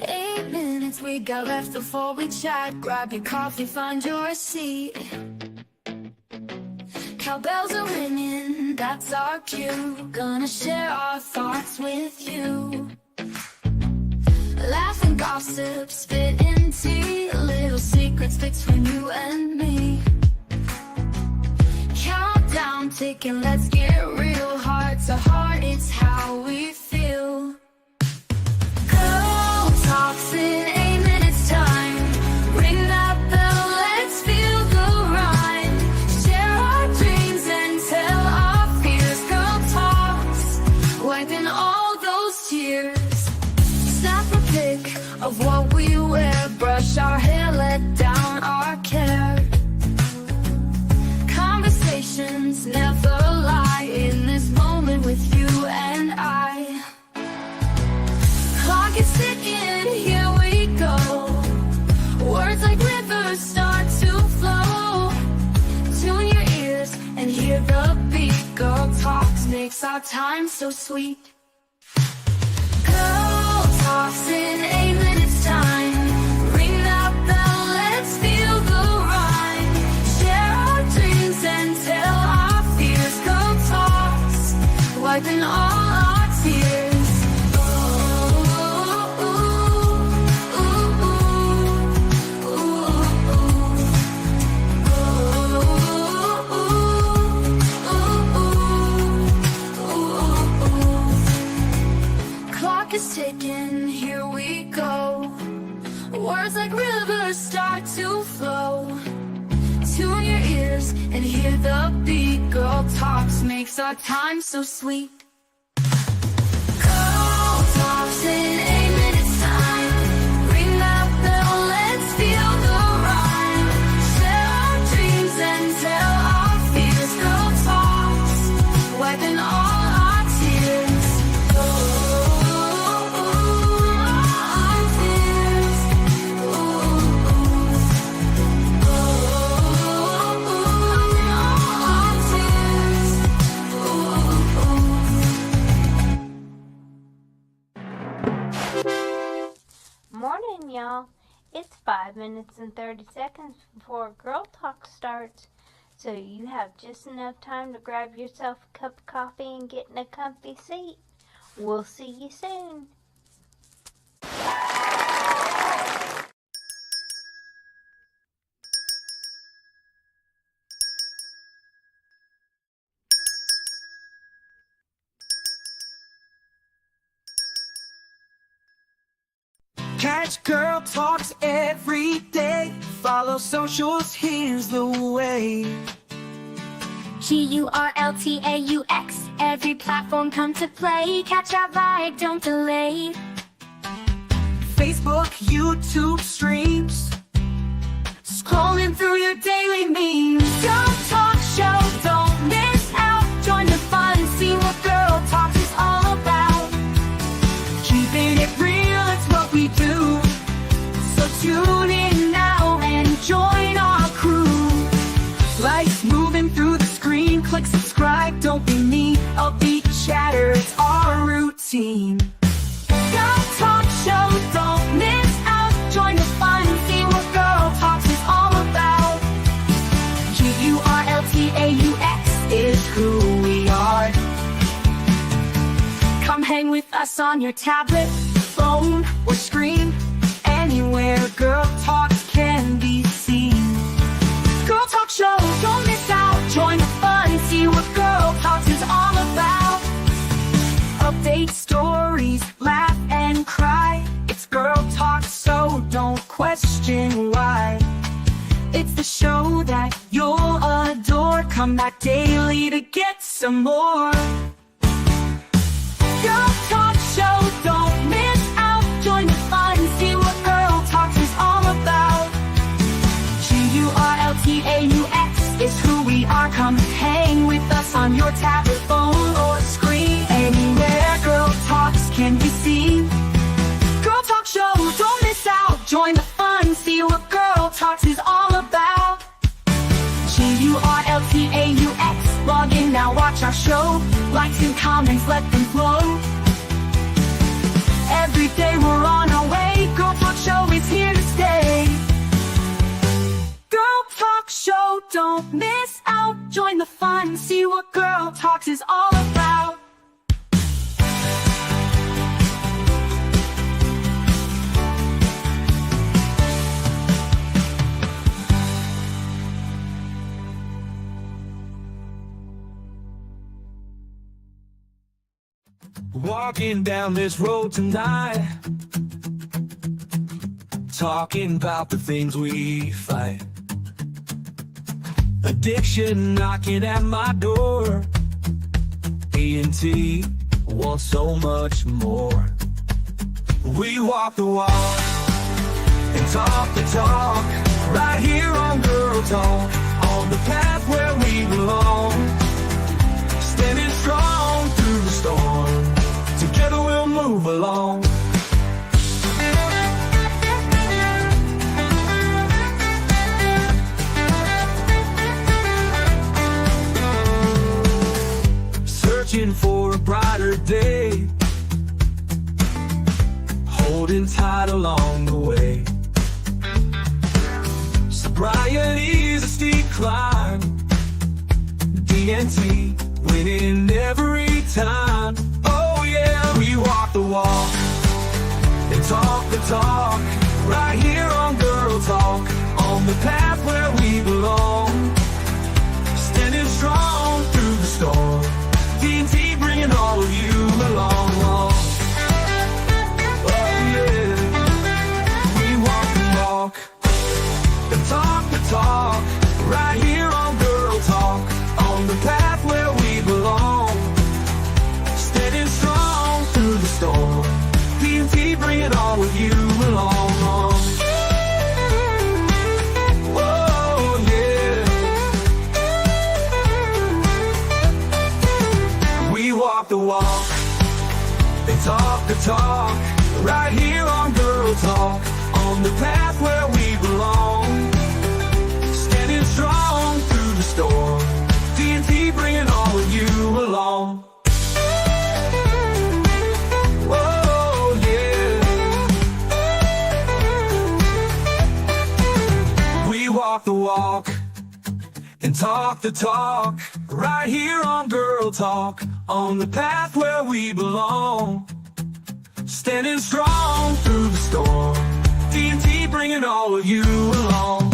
8 minutes we got left before we chat. Grab your coffee, find your seat. Cowbells are ringing, that's our cue. Gonna share our thoughts with you. Laugh and gossip, spit in tea. Little secrets between you and me. Countdown ticking, let's get real. Heart to heart, it's how we feel. Girl talks in 8 minutes time. Ring that bell, let's feel the rhyme. Share our dreams and tell our fears. Girl talks, wiping all those tears. Snap a pic of what we wear. Brush our hair, let down our care. Conversations never lie in this moment with you and I. Clock is ticking, here we go. Words like rivers start to flow. Tune your ears and hear the beat. Girl talks makes our time so sweet. Girl talks in 8 minutes time. Ring that bell, let's feel the rhyme. Share our dreams and tell our fears. Girl talks, wiping all our tears. Clock is ticking, here we go. Words like rivers start to flow. Tune your ears and hear the beat. Girl talks makes our time so sweet. Girl talks in 8 minutes time. Ring that bell, let's feel the rhyme. Share our dreams and tell our fears. Girl talks, wiping all our tears. Morning, y'all. It's 5 minutes and 30 seconds before Girl Talk starts, so you have just enough time to grab yourself a cup of coffee and get in a comfy seat. We'll see you soon. Catch Girl Talks every day. Follow socials, here's the way. GURLTAUX, every platform come to play. Catch our vibe, don't delay. Facebook, YouTube streams. Scrolling through your daily memes. Girl Talk Show, don't miss out. Join the fun, see what Girl Talks is all about. Keeping it real, it's what we do. So tune in now and join our crew. Lights moving through the screen. Click subscribe, don't be mean. Upbeat chatter, it's our routine. Girl Talk Show, don't miss out. Join the fun, see what Girl Talks is all about. GURLTAUX is who we are. Come hang with us on your tablet, phone, or screen. Anywhere Girl Talks can be seen. Girl Talk Show, don't miss out. Join the fun, see what Girl Talks is all about. Update stories, laugh and cry. It's Girl Talk, so don't question why. It's the show that you'll adore. Come back daily to get some more. Girl Talk Show, don't miss out. Join the fun, see what Girl Talks is all about. GURLTAUX is who we are. Come hang with us on your tablet, phone, or screen. Anywhere Girl Talks can be seen. Girl Talk Show, don't miss out. Join the fun, see what Girl Talks is all about. GURLTAUX, log in now, watch our show. Likes and comments, let them flow. Every day we're on our way. miss out. Join the fun, see what Girl Talks is all about. Walking down this road tonight, talking about the things we fight. Addiction knocking at my door. E&T wants so much more. We walk the walk and talk the talk, right here on Girl Talk, on the path where we belong. Standing strong through the storm, together we'll move along. Searching for a brighter day, holding tight along the way. Sobriety's a steep climb, D&T winning every time. Oh yeah, we walk the walk and talk the talk, right here on Girl Talk, on the path where we belong. Standing strong through the storm, D&T bringing all of you along. Oh yeah, we walk the walk and talk the talk, right here on Girl Talk, on the path where we belong. Standing strong through the storm, D&T bringing all of you along. Oh yeah, we walk the walk and talk the talk, right here on Girl Talk, on the path where we belong. Standing strong through the storm, D&T bringing all of you along. Oh yeah, we walk the walk and talk the talk, right here on Girl Talk, on the path where we belong. Standing strong through the storm, D&T bringing all of you along.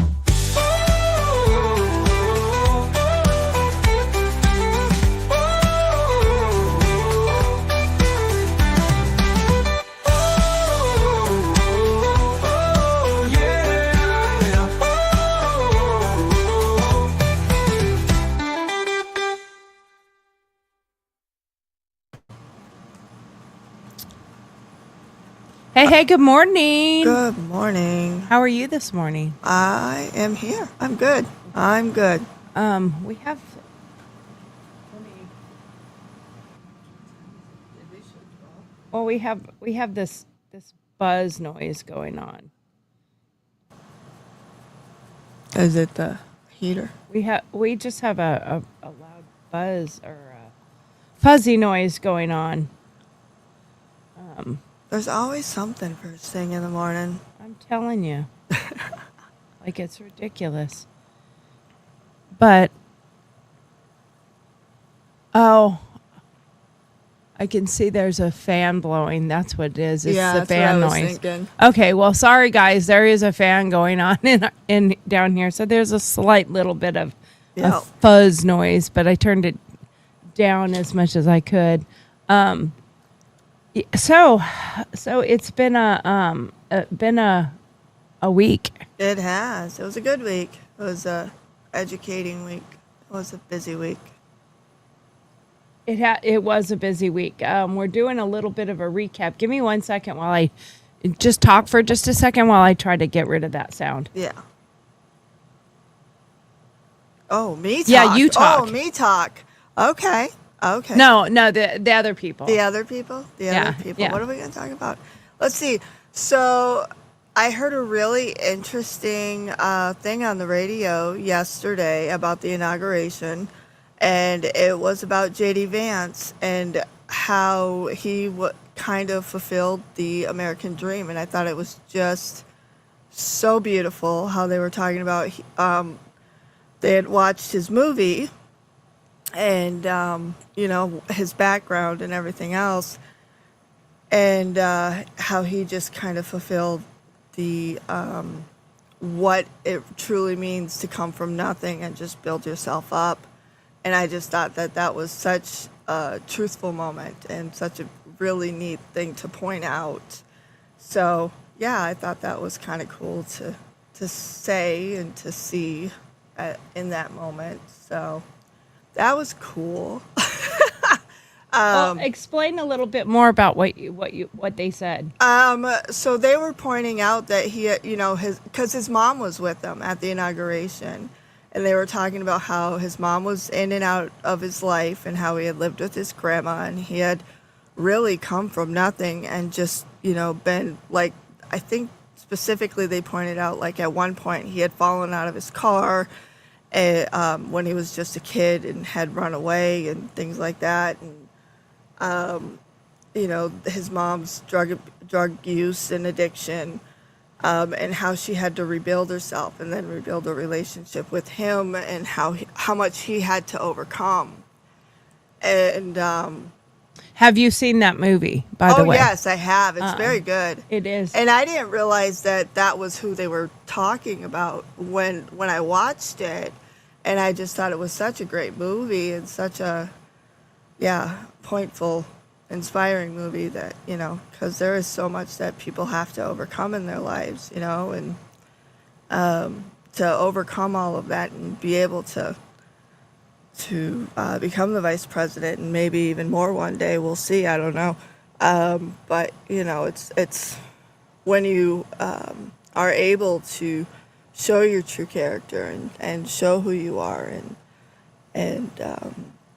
Hey, good morning. Good morning. How are you this morning? I am here. I'm good. I'm good. We have we have this buzz noise going on. Is it the heater? We just have a loud buzz or a fuzzy noise going on. There's always something first thing in the morning. I'm telling you. Like, it's ridiculous. But, oh, I can see there's a fan blowing. That's what it is. It's Yeah, the that's fan what I was noise. thinking. Okay, well, sorry, guys. There is a fan going on in down here. So there's a slight little bit of a Yep. fuzz noise, but I turned it down as much as I could. So it's been a week. It has. It was a good week. It was a educating week. It was a busy week. It was a busy week. We're doing a little bit of a recap. Give me 1 second while I just talk for just a second while I try to get rid of that sound. Yeah. Oh, me talk. Yeah, you talk. Oh, me talk. Okay. Okay. No, the other people. The other people? The other people. yeah. What are we going to talk about? Let's see. So I heard a really interesting thing on the radio yesterday about the inauguration, and it was about J.D. Vance and how he kind of fulfilled the American dream. And I thought it was just so beautiful how they were talking about they had watched his movie and, his background and everything else, and how he just kind of fulfilled the what it truly means to come from nothing and just build yourself up. And I just thought that that was such a truthful moment and such a really neat thing to point out. So yeah, I thought that was kind of cool to say and to see in that moment. So that was cool. Well, explain a little bit more about what they said. So they were pointing out that he, because his mom was with them at the inauguration, and they were talking about how his mom was in and out of his life and how he had lived with his grandma, and he had really come from nothing and just, been like, I think specifically they pointed out, like at one point he had fallen out of his car when he was just a kid and had run away and things like that. And his mom's drug use and addiction, and how she had to rebuild herself and then rebuild a relationship with him, and how much he had to overcome. And have you seen that movie, by the way? Oh, yes, I have. It's very good. It is. And I didn't realize that was who they were talking about when I watched it. And I just thought it was such a great movie and such a, pointful, inspiring movie that, because there is so much that people have to overcome in their lives, and to overcome all of that and be able to become the vice president and maybe even more one day. We'll see. I don't know. But, it's when you are able to show your true character and show who you are and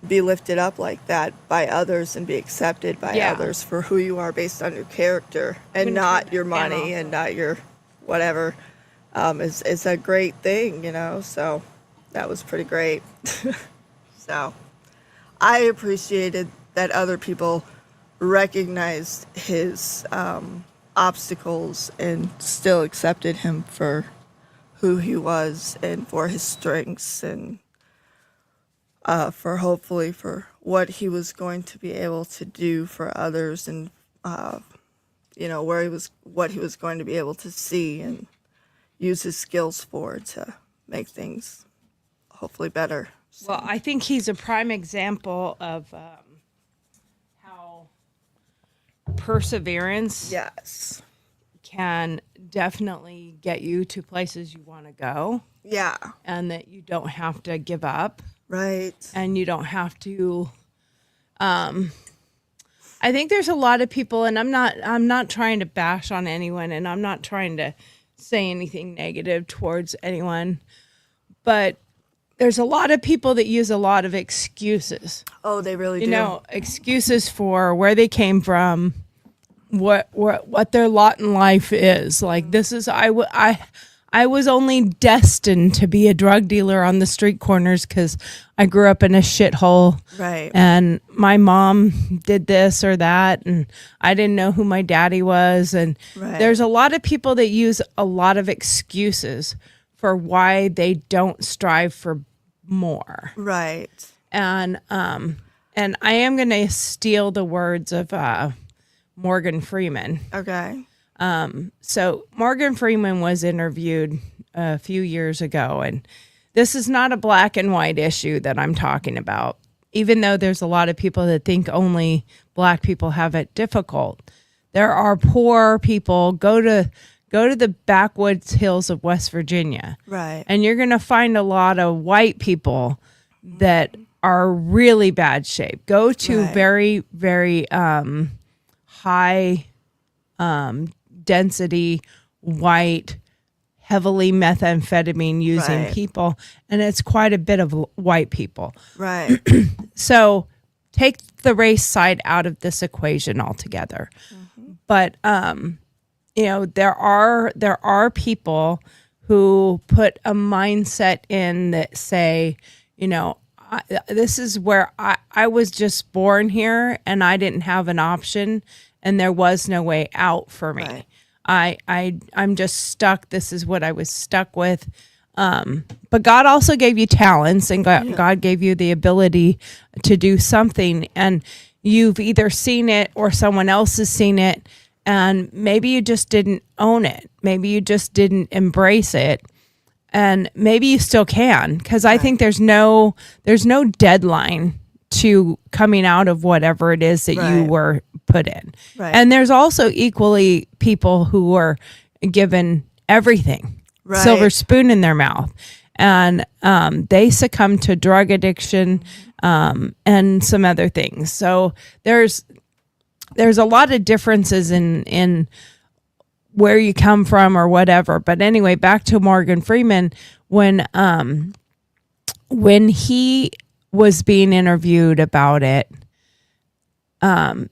be lifted up like that by others and be accepted by others for who you are based on your character and not your money and not your whatever, is a great thing, so that was pretty great. So I appreciated that other people recognized his obstacles and still accepted him for who he was and for his strengths and for hopefully for what he was going to be able to do for others and what he was going to be able to see and use his skills for to make things hopefully better. Well, I think he's a prime example of how perseverance can definitely get you to places you want to go. Yeah. And that you don't have to give up. Right. And you don't have to I think there's a lot of people, and I'm not trying to bash on anyone, and I'm not trying to say anything negative towards anyone, but there's a lot of people that use a lot of excuses. Oh, they really do. Excuses for where they came from, what their lot in life is. Like, this is, I was only destined to be a drug dealer on the street corners because I grew up in a shithole. Right. And my mom did this or that, and I didn't know who my daddy was. And there's a lot of people that use a lot of excuses for why they don't strive for more. Right. And I am going to steal the words of Morgan Freeman. Okay. So Morgan Freeman was interviewed a few years ago, and this is not a black and white issue that I'm talking about, even though there's a lot of people that think only black people have it difficult. There are poor people. Go to the backwoods hills of West Virginia. Right. And you're going to find a lot of white people that are really bad shape. Go to very, very high density white, heavily methamphetamine using people, and it's quite a bit of white people. Right. So take the race side out of this equation altogether. Mm-hmm. But there are people who put a mindset in that say, this is where I was just born here and I didn't have an option and there was no way out for me. Right. I'm just stuck. This is what I was stuck with. But God also gave you talents, and God gave you the ability to do something, and you've either seen it or someone else has seen it, and maybe you just didn't own it. Maybe you just didn't embrace it. And maybe you still can, because I think there's no deadline to coming out of whatever it is that you were put in. Right. And there's also equally people who were given everything, silver spoon in their mouth, and they succumb to drug addiction and some other things. So there's a lot of differences in where you come from or whatever. But anyway, back to Morgan Freeman, when he was being interviewed about it,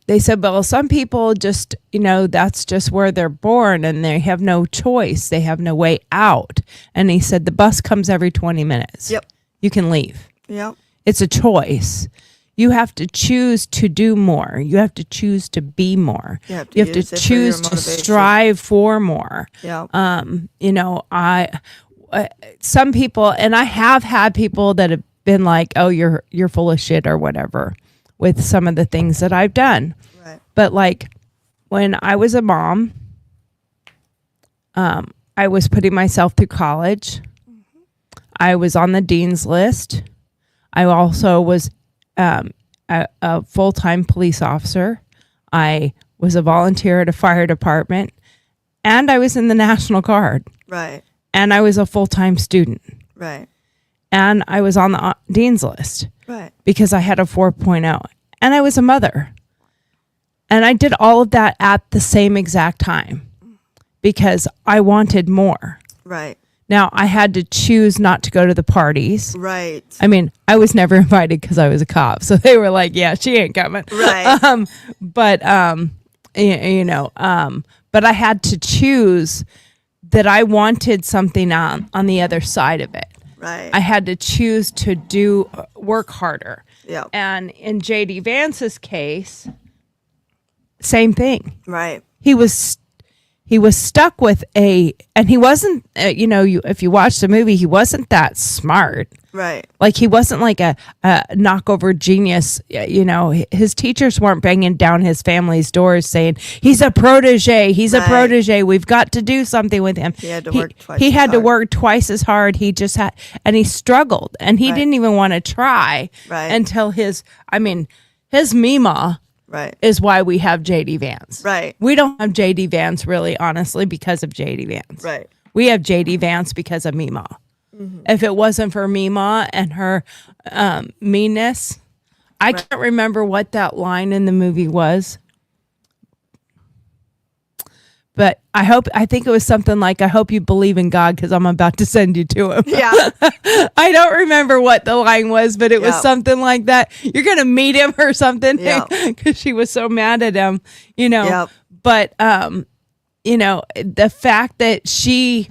they said, well, some people just, that's just where they're born and they have no choice. They have no way out. And he said, the bus comes every 20 minutes. Yep. You can leave. Yep. It's a choice. You have to choose to do more. You have to choose to be more. You have to choose to strive for more. Yeah. Some people, and I have had people that have been like, oh, you're full of shit or whatever with some of the things that I've done. Right. But like when I was a mom, I was putting myself through college. I was on the dean's list. I also was a full-time police officer. I was a volunteer at a fire department, and I was in the National Guard. Right. And I was a full-time student. Right. And I was on the dean's list. Right. Because I had a 4.0. And I was a mother. And I did all of that at the same exact time because I wanted more. Right. Now, I had to choose not to go to the parties. Right. I mean, I was never invited because I was a cop. So they were like, yeah, she ain't coming. Right. But I had to choose that I wanted something on the other side of it. Right. I had to choose to work harder. Yeah. And in J.D. Vance's case, same thing. Right. He was stuck with and he wasn't, if you watch the movie, he wasn't that smart. Right. Like he wasn't like a knockover genius. His teachers weren't banging down his family's doors saying, he's a protege. He's a protege. We've got to do something with him. He had to work twice. He had to work twice as hard. He just had, and he struggled, and he didn't even want to try until his Mima. Right. Is why we have J.D. Vance. Right. We don't have J.D. Vance really, honestly, because of J.D. Vance. Right. We have J.D. Vance because of Mima. Mm-hmm. If it wasn't for Mima and her meanness, I can't remember what that line in the movie was. But I think it was something like, I hope you believe in God because I'm about to send you to him. Yeah. I don't remember what the line was, but it was something like that. You're going to meet him or something because she was so mad at him, But, the fact that she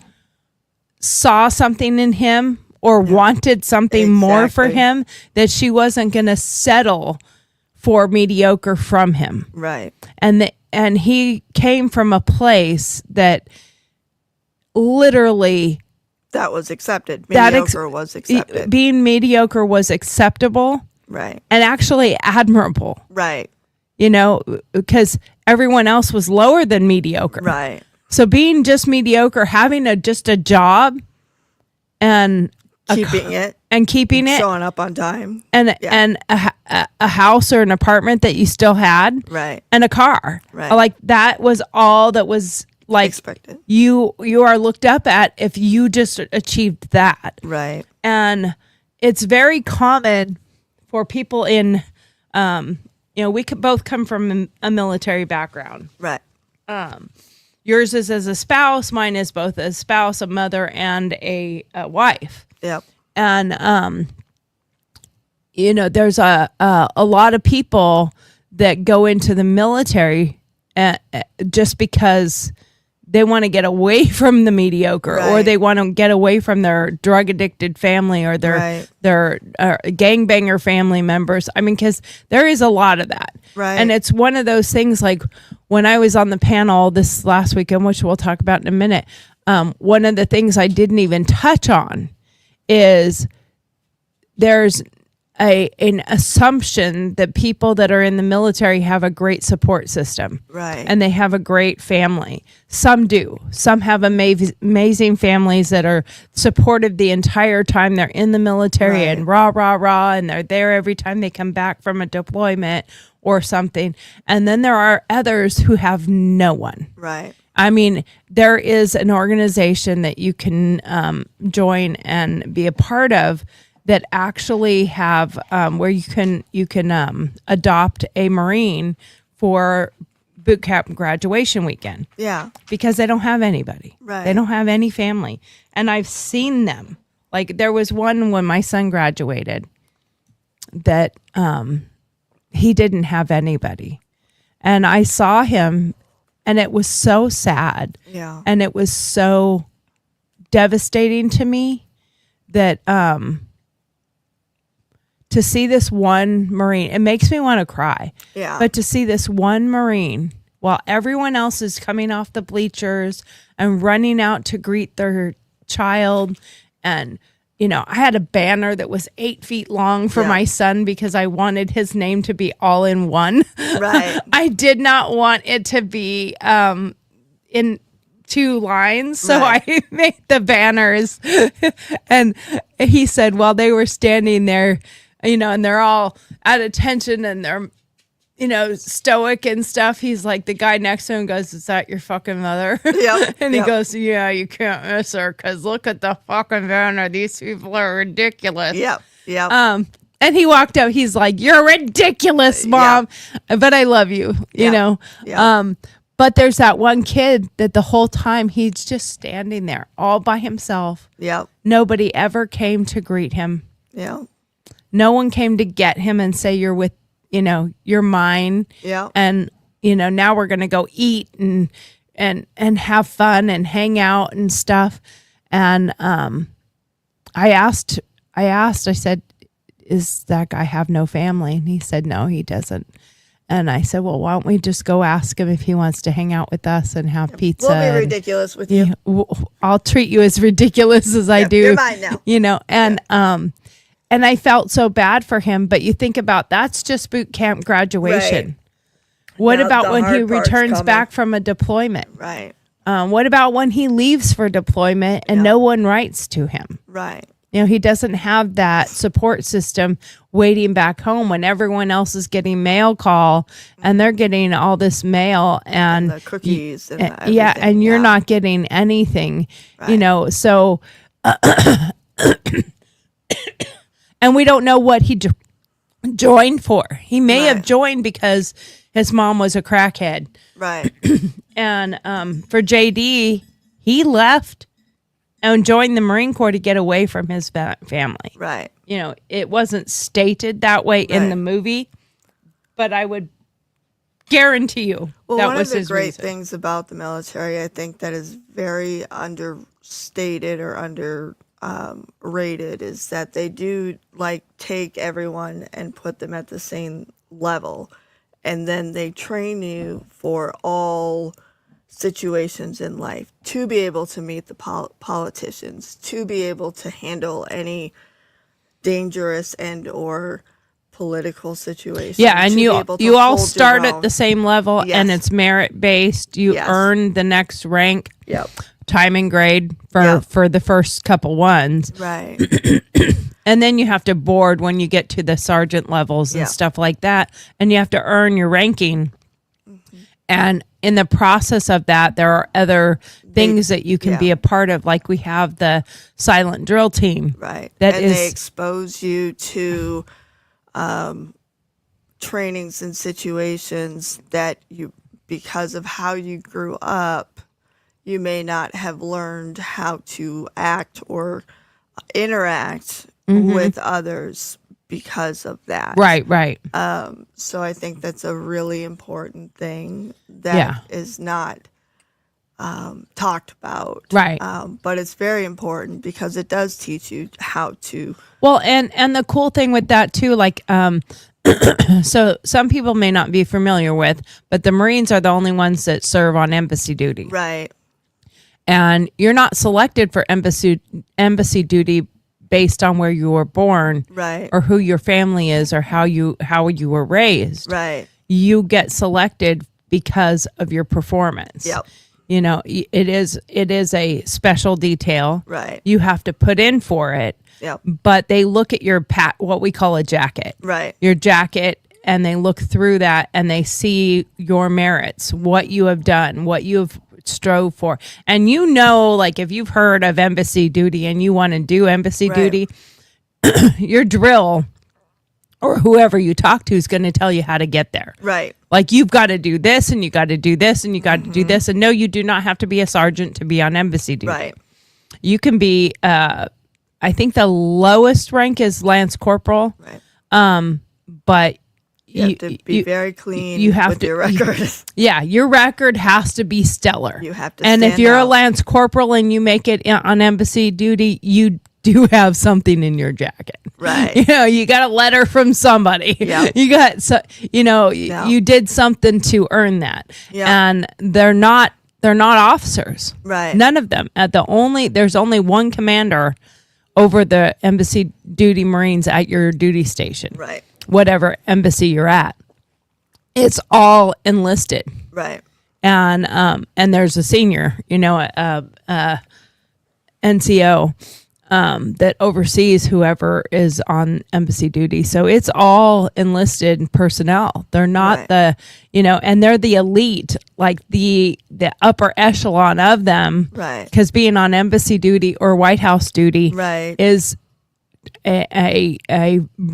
saw something in him or wanted something more for him, that she wasn't going to settle for mediocre from him. Right. And he came from a place that literally that was accepted. Mediocre was accepted. Being mediocre was acceptable. Right. And actually admirable. Right. Because everyone else was lower than mediocre. Right. So being just mediocre, having just a job and keeping it, showing up on time, and a house or an apartment that you still had, right, and a car, right, like that was all that was like expected. You are looked up at if you just achieved that, right. And it's very common for people in, we could both come from a military background, right. Yours is as a spouse, mine is both a spouse, a mother, and a wife. Yep. And there's a lot of people that go into the military just because they want to get away from the mediocre, or Right. they want to get away from their drug addicted family, or their Right. their gangbanger family members. I mean, because there is a lot of that, Right. and it's one of those things. Like when I was on the panel this last weekend, which we'll talk about in a minute, one of the things I didn't even touch on is there's an assumption that people that are in the military have a great support system. Right. And they have a great family. Some do. Some have amazing families that are supportive the entire time they're in the military, Right. and rah, rah, rah, and they're there every time they come back from a deployment or something. And then there are others who have no one. Right. I mean, there is an organization that you can join and be a part of that actually have where you can adopt a Marine for boot camp graduation weekend, Yeah. because they don't have anybody. Right. They don't have any family. And I've seen them. Like there was one when my son graduated that he didn't have anybody. And I saw him, and it was so sad. Yeah. And it was so devastating to me that to see this one Marine, it makes me want to cry. Yeah. But to see this one Marine while everyone else is coming off the bleachers and running out to greet their child. And, you know, I had a banner that was 8 feet long for Yeah. my son because I wanted his name to be all in one. Right. I did not want it to be in 2 lines. So Right. I made the banners. And he said, while they were standing there, you know, and they're all at attention and they're, you know, stoic and stuff. He's like, the guy next to him goes, "Is that your fucking mother?" Yep, And he yep. goes, "Yeah, you can't miss her because look at the fucking banner. These people are ridiculous." Yep. Yep. And he walked up. He's like, "You're ridiculous, Mom," but I love you. You Yeah. know. Yeah. But there's that one kid that the whole time he's just standing there all by himself. Yep. Nobody ever came to greet him. Yeah. No one came to get him and say, "You're with, you know, you're mine." Yeah. And, you know, now we're going to go eat and have fun and hang out and stuff. And I said, "Is that guy have no family?" And he said, "No, he doesn't." And I said, "Well, why don't we just go ask him if he wants to hang out with us and have pizza?" We'll be and- ridiculous with you. I'll treat you as ridiculous as I do. You're mine now. You know, and I felt so bad for him. But you think about, that's just boot camp graduation. Right. What Now about the when he hard part's returns coming. back from a deployment? Right. What about when he leaves for deployment and no one writes to him? Right. You know, he doesn't have that support system waiting back home when everyone else is getting mail call and they're getting all this mail and The cookies and yeah, everything, and you're yeah. not getting anything, you Right. know. So, and we don't know what he joined for. He may have Right. joined because his mom was a crackhead. Right. And for JD, he left and joined the Marine Corps to get away from his family. Right. You know, it wasn't stated that way in Right. the movie, but I would guarantee you Well, that one was of the his great reason. things about the military, I think, that is very understated or rated is that they do like take everyone and put them at the same level, and then they train you for all situations in life to be able to meet the politicians, to be able to handle any dangerous and or political situation. Yeah, and to be you able to all hold your start at own. the same level, Yes. and it's merit based. You Yes. earn the next rank, Yep. time and grade for Yep. the first couple ones, Right. and then you have to board when you get to the sergeant levels and Yeah. stuff like that, and you have to earn your ranking. And in the process of that, there are other things that you can yeah. be a part of, like we have the silent drill team. Right. That and is- they expose you to trainings and situations that you, because of how you grew up, you may not have learned how to act or interact with others because of that. Right, right. So I think that's a really important thing that is not talked about. Right. But it's very important because it does teach you how to. Well, and the cool thing with that too, like, so some people may not be familiar with, but the Marines are the only ones that serve on embassy duty. Right. And you're not selected for embassy duty based on where you were born, Right. or who your family is, or how you were raised. Right. You get selected because of your performance. Yep. You know, it is a special detail. Right. You have to put in for it. Yep. But they look at your what we call a jacket. Right. Your jacket, and they look through that and they see your merits, what you have done, what you've strove for. And you know, like if you've heard of embassy duty and you want to do embassy Right. duty, your drill or whoever you talk to is going to tell you how to get there. Right. Like you've got to do this and you got to do this and you got to do this. And no, you do not have to be a sergeant to be on embassy duty. Right. You can be, I think the lowest rank is Lance Corporal. Right. But You have to be very clean you have with to- your record. yeah, your record has to be stellar. You have to And if stand you're a out. Lance Corporal and you make it on embassy duty, you do have something in your jacket. Right. You know, you got a letter from somebody. Yeah. You got, Yeah. you did something to earn that. Yeah. And they're not officers. Right. None of them. There's only one commander over the embassy duty Marines at your duty station. Right. Whatever embassy you're at. It's all enlisted. Right. And there's a senior, NCO that oversees whoever is on embassy duty. So it's all enlisted personnel. They're not Right. and they're the elite, like the upper echelon of them. Right. Because being on embassy duty or White House duty Right. is a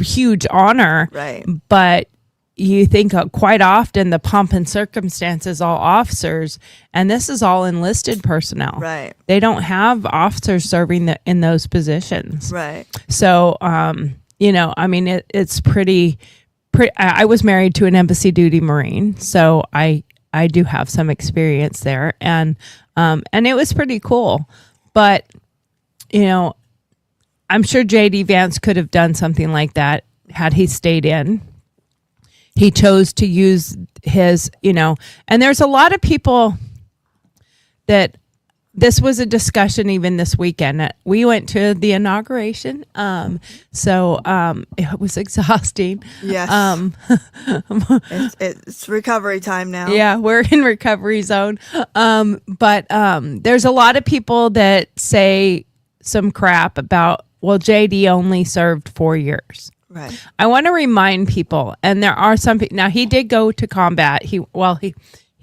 huge honor. Right. But you think quite often the pomp and circumstances, all officers, and this is all enlisted personnel. Right. They don't have officers serving in those positions. Right. So, it's pretty. I was married to an embassy duty Marine, so I do have some experience there, and it was pretty cool. But I'm sure J.D. Vance could have done something like that had he stayed in. He chose to use his, and there's a lot of people that this was a discussion even this weekend. We went to the inauguration. So it was exhausting. Yes. It's recovery time now. Yeah, we're in recovery zone. But there's a lot of people that say some crap about, well, JD only served 4 years. Right. I want to remind people, and there are some people. Now he did go to combat. He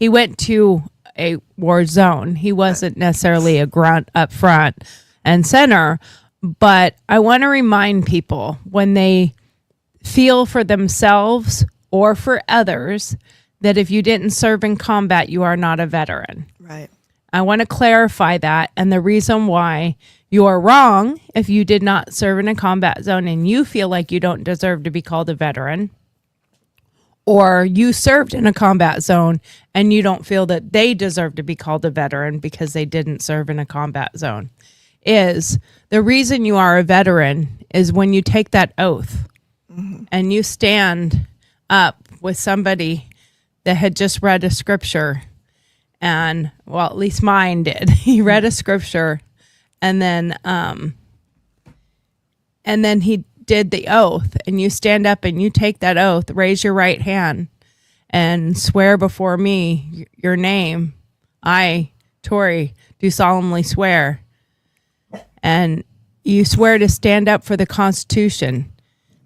went to a war zone. He wasn't necessarily a grunt up front and center, but I want to remind people when they feel for themselves or for others that if you didn't serve in combat, you are not a veteran. Right. I want to clarify that, and the reason why you are wrong if you did not serve in a combat zone and you feel like you don't deserve to be called a veteran, or you served in a combat zone and you don't feel that they deserve to be called a veteran because they didn't serve in a combat zone, is the reason you are a veteran is when you take that oath and you stand up with somebody that had just read a scripture. And well, at least mine did. He read a scripture, and then he did the oath. And you stand up and you take that oath. Raise your right hand and swear before me your name. I, Tori, do solemnly swear. And you swear to stand up for the Constitution,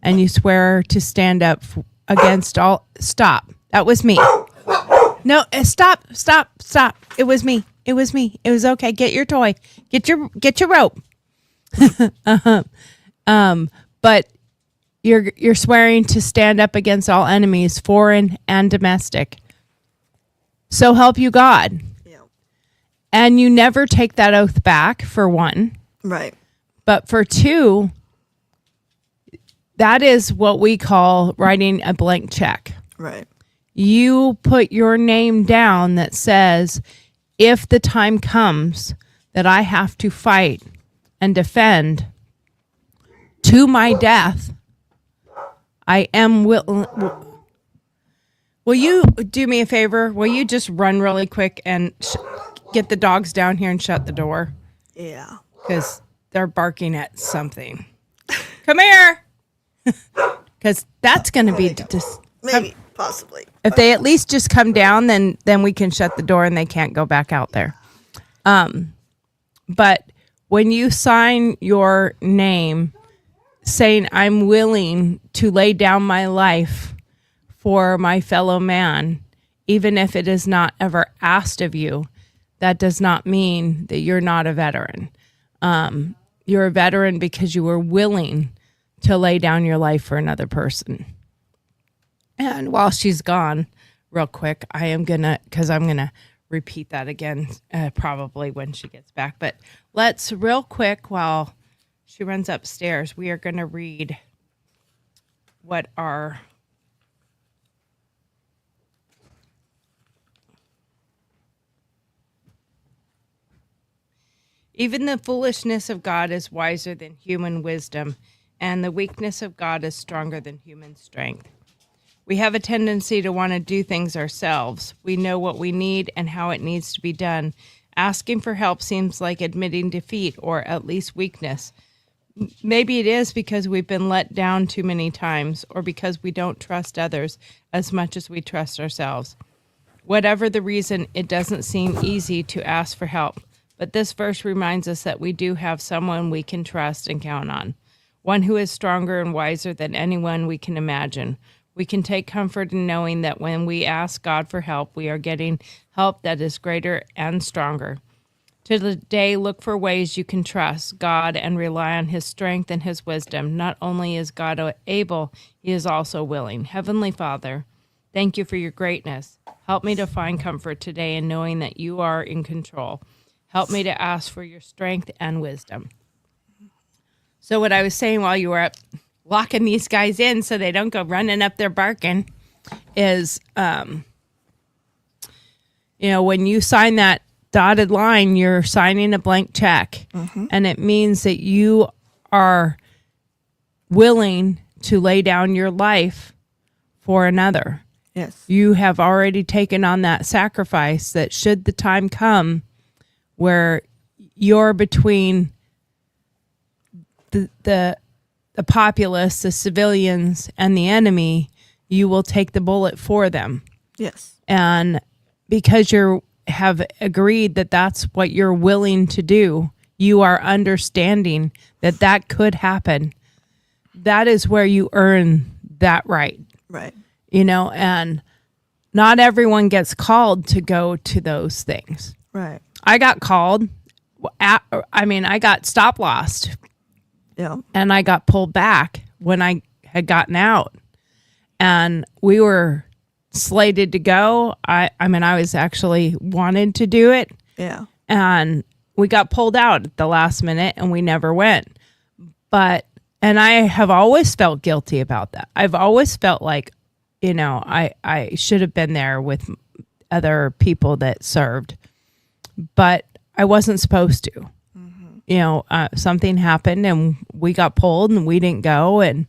and you swear to stand up against all. Stop. That was me. No, stop. It was me. It was okay. Get your toy. Get your rope. But you're swearing to stand up against all enemies, foreign and domestic. So help you God. Yeah. And you never take that oath back, for one. Right. But for two, that is what we call writing a blank check. Right. You put your name down that says, if the time comes that I have to fight and defend to my death, I am Will you do me a favor? Will you just run really quick and get the dogs down here and shut the door? Yeah. Because they're barking at something. Come here. Because that's going to be just Maybe, possibly. if they at least just come down, then we can shut the door and they can't go back out there. But when you sign your name saying I'm willing to lay down my life for my fellow man, even if it is not ever asked of you, that does not mean that you're not a veteran. You're a veteran because you were willing to lay down your life for another person. And while she's gone, real quick, I'm going to repeat that again probably when she gets back. But let's real quick, while she runs upstairs, we are going to read what our even the foolishness of God is wiser than human wisdom, and the weakness of God is stronger than human strength. We have a tendency to want to do things ourselves. We know what we need and how it needs to be done. Asking for help seems like admitting defeat or at least weakness. Maybe it is because we've been let down too many times or because we don't trust others as much as we trust ourselves. Whatever the reason, it doesn't seem easy to ask for help. But this verse reminds us that we do have someone we can trust and count on, one who is stronger and wiser than anyone we can imagine. We can take comfort in knowing that when we ask God for help, we are getting help that is greater and stronger. Today, look for ways you can trust God and rely on his strength and his wisdom. Not only is God able, he is also willing. Heavenly Father, thank you for your greatness. Help me to find comfort today in knowing that you are in control. Help me to ask for your strength and wisdom. So what I was saying while you were up locking these guys in so they don't go running up there barking is, when you sign that dotted line, you're signing a blank check. Mm-hmm. And it means that you are willing to lay down your life for another. Yes. You have already taken on that sacrifice that should the time come where you're between the populace, the civilians, and the enemy, you will take the bullet for them. Yes. And because you have agreed that that's what you're willing to do, you are understanding that that could happen. That is where you earn that right. Right. And not everyone gets called to go to those things. Right. I got called. I got stop lost. Yeah. And I got pulled back when I had gotten out. And we were slated to go. I was actually wanted to do it. Yeah. And we got pulled out at the last minute and we never went. And I have always felt guilty about that. I've always felt like, I should have been there with other people that served. But I wasn't supposed to. Mm-hmm. Something happened and we got pulled and we didn't go. And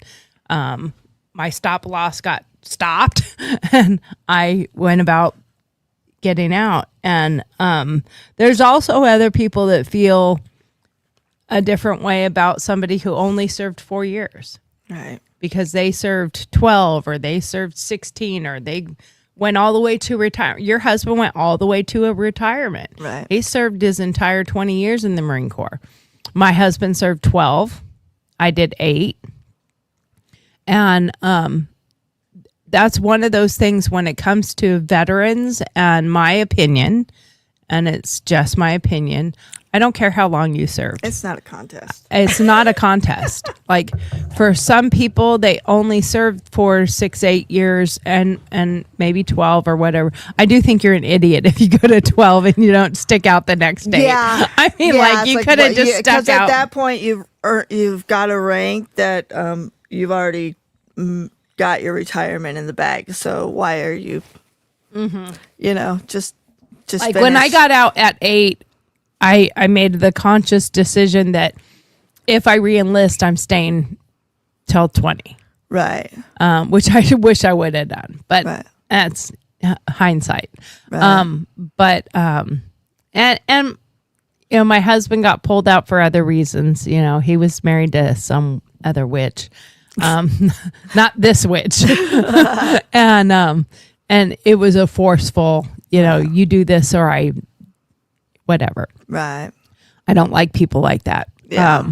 my stop loss got stopped and I went about getting out. And there's also other people that feel a different way about somebody who only served 4 years. Right. Because they served 12 or they served 16 or they went all the way to retirement. Your husband went all the way to a retirement. Right. He served his entire 20 years in the Marine Corps. My husband served 12. I did 8. And that's one of those things when it comes to veterans and my opinion, and it's just my opinion, I don't care how long you served. It's not a contest. It's not a contest. Like for some people, they only served for 6, 8 years and maybe 12 or whatever. I do think you're an idiot if you go to 12 and you don't stick out the next day. Yeah. I mean, you could have just stuck out. Because at that point, you've got a rank that you've already got your retirement in the bag. So why are you, just Just like when I finish. got out at 8, I made the conscious decision that if I re-enlist, I'm staying till 20, Right. which I wish I would have done, but Right. that's hindsight. Right. And you know, my husband got pulled out for other reasons. You know, he was married to some other witch, not this witch, and it was a forceful. You know, you do this or I, whatever. Right. I don't like people like that. Yeah.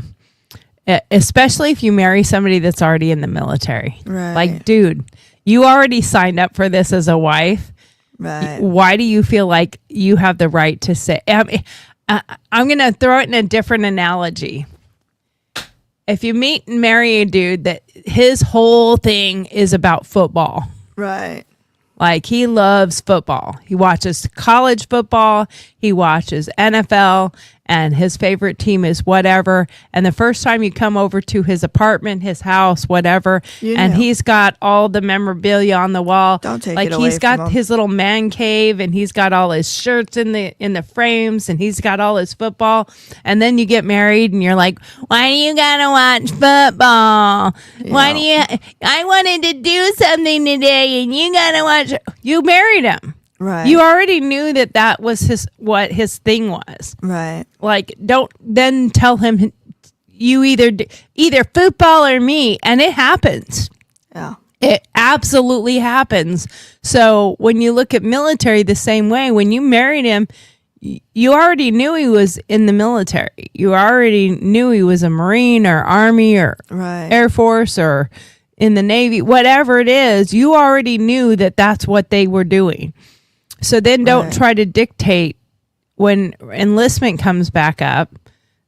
Especially if you marry somebody that's already in the military. Right. Like, dude, you already signed up for this as a wife. Right. Why do you feel like you have the right to say? I'm going to throw it in a different analogy. If you meet and marry a dude that his whole thing is about football, Right. like he loves football. He watches college football. He watches NFL, and his favorite team is whatever. And the first time you come over to his apartment, his house, whatever, and know. he's got all the memorabilia on the wall. Don't take like it away he's got from him. his little man cave, and he's got all his shirts in the frames, and he's got all his football. And then you get married, and you're like, "Why do you gotta watch football? Why do you? I wanted to do something today, and you gotta watch." You married him. Right. You already knew that was what his thing was. Right. Like, don't then tell him you either football or me, and it happens. Yeah. It absolutely happens. So when you look at military the same way, when you married him, you already knew he was in the military. You already knew he was a Marine or Army or Right. Air Force or in the Navy, whatever it is. You already knew that that's what they were doing. So then don't Right. try to dictate when enlistment comes back up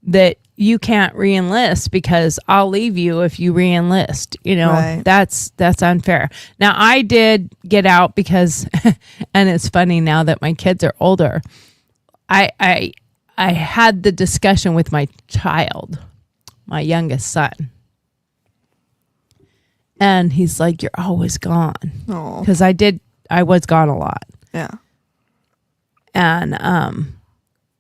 that you can't re-enlist because I'll leave you if you re-enlist. You know, Right. that's unfair. Now I did get out because, and it's funny now that my kids are older, I had the discussion with my child, my youngest son. And he's like, "You're always gone." Oh. Because I was gone a lot. Yeah. And